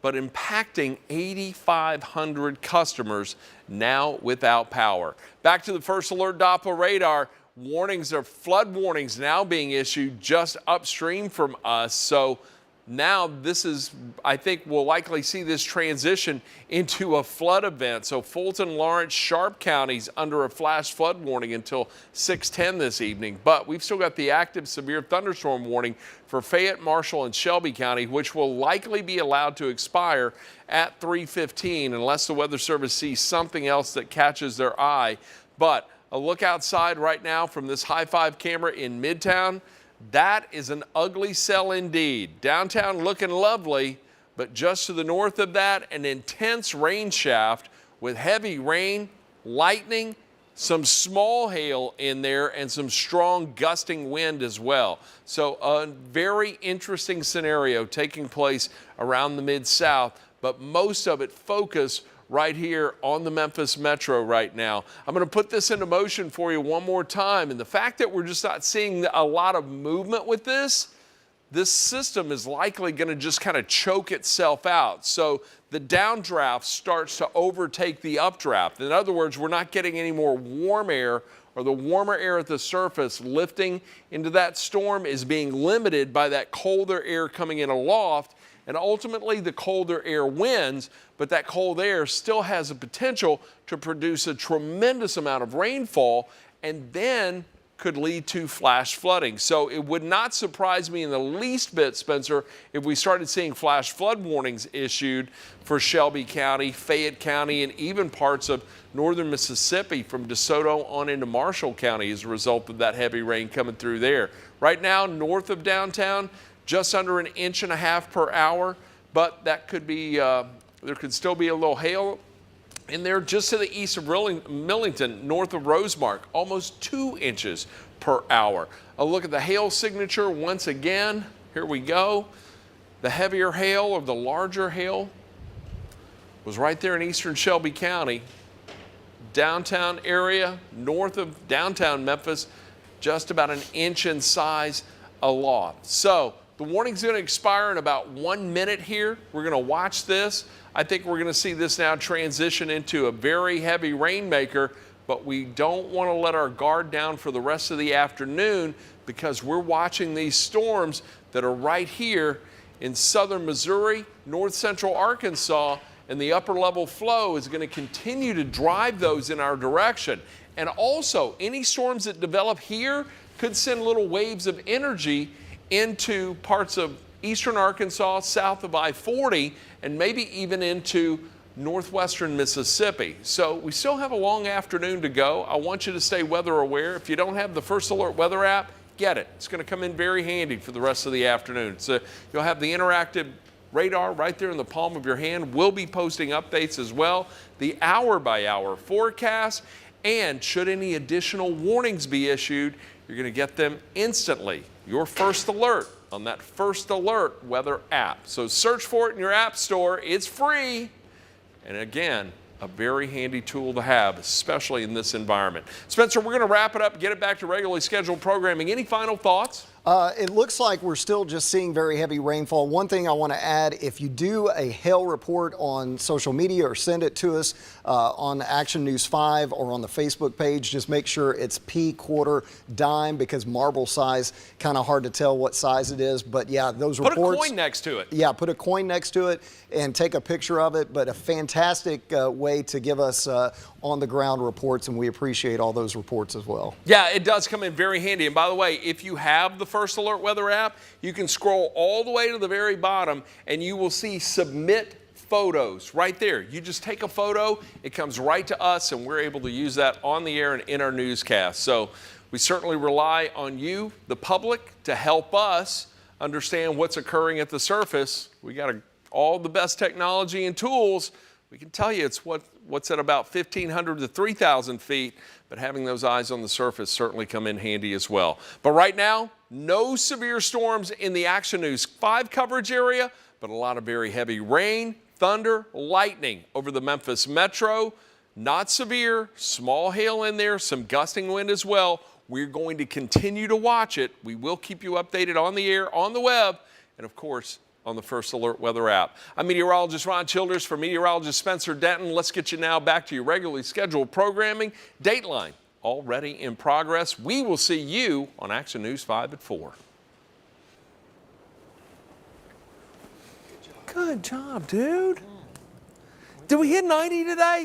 but impacting 8,500 customers now without power. Back to the first alert Doppler radar, warnings of flood warnings now being issued just upstream from us. So now this is, I think we'll likely see this transition into a flood event. So Fulton, Lawrence, Sharp counties under a flash flood warning until 6:10 this evening. But we've still got the active severe thunderstorm warning for Fayette, Marshall, and Shelby County, which will likely be allowed to expire at 3:15 unless the Weather Service sees something else that catches their eye. But a look outside right now from this high five camera in Midtown. That is an ugly cell indeed. Downtown looking lovely, but just to the north of that, an intense rain shaft with heavy rain, lightning, some small hail in there, and some strong gusting wind as well. So a very interesting scenario taking place around the Mid-South, but most of it focused right here on the Memphis Metro right now. I'm going to put this into motion for you one more time. And the fact that we're just not seeing a lot of movement with this system is likely going to just kind of choke itself out. So the downdraft starts to overtake the updraft. In other words, we're not getting any more warm air, or the warmer air at the surface lifting into that storm is being limited by that colder air coming in aloft. And ultimately the colder air wins, but that cold air still has the potential to produce a tremendous amount of rainfall and then could lead to flash flooding. So it would not surprise me in the least bit, Spencer, if we started seeing flash flood warnings issued for Shelby County, Fayette County, and even parts of northern Mississippi from DeSoto on into Marshall County as a result of that heavy rain coming through there. Right now, north of downtown, just under 1.5 inches per hour, but that could be, there could still be a little hail in there just to the east of Millington, north of Rosemark, almost 2 inches per hour. A look at the hail signature once again. Here we go. The heavier hail or the larger hail was right there in eastern Shelby County. Downtown area, north of downtown Memphis, just about 1 inch in size aloft. So the warning's going to expire in about 1 minute here. We're going to watch this. I think we're going to see this now transition into a very heavy rainmaker, but we don't want to let our guard down for the rest of the afternoon because we're watching these storms that are right here in southern Missouri, north central Arkansas, and the upper level flow is going to continue to drive those in our direction. And also, any storms that develop here could send little waves of energy into parts of eastern Arkansas, south of I-40, and maybe even into northwestern Mississippi. So we still have a long afternoon to go. I want you to stay weather aware. If you don't have the First Alert weather app, get it. It's going to come in very handy for the rest of the afternoon. So you'll have the interactive radar right there in the palm of your hand. We'll be posting updates as well, the hour-by-hour forecast, and should any additional warnings be issued, you're going to get them instantly. Your First Alert on that First Alert weather app. So search for it in your app store. It's free. And again, a very handy tool to have, especially in this environment. Spencer, we're going to wrap it up and get it back to regularly scheduled programming. Any final thoughts? It looks like we're still just seeing very heavy rainfall. One thing I want to add, if you do a hail report on social media or send it to us on Action News 5 or on the Facebook page, just make sure it's pea, quarter, dime, because marble size, kind of hard to tell what size it is. But yeah, those reports. Put a coin next to it. Yeah, put a coin next to it and take a picture of it. But a fantastic way to give us on-the-ground reports, and we appreciate all those reports as well. Yeah, it does come in very handy. And by the way, if you have the First Alert weather app, you can scroll all the way to the very bottom and you will see submit photos right there. You just take a photo, it comes right to us, and we're able to use that on the air and in our newscast. So we certainly rely on you, the public, to help us understand what's occurring at the surface. We got all the best technology and tools. We can tell you it's what's at about 1,500 to 3,000 feet, but having those eyes on the surface certainly come in handy as well. But right now, no severe storms in the Action News 5 coverage area, but a lot of very heavy rain, thunder, lightning over the Memphis Metro. Not severe, small hail in there, some gusting wind as well. We're going to continue to watch it. We will keep you updated on the air, on the web, and of course, on the First Alert Weather app. I'm meteorologist Ron Childers for meteorologist Spencer Denton. Let's get you now back to your regularly scheduled programming. Dateline already in progress. We will see you on Action News 5 at 4. Good job, dude. Did we hit 90 today?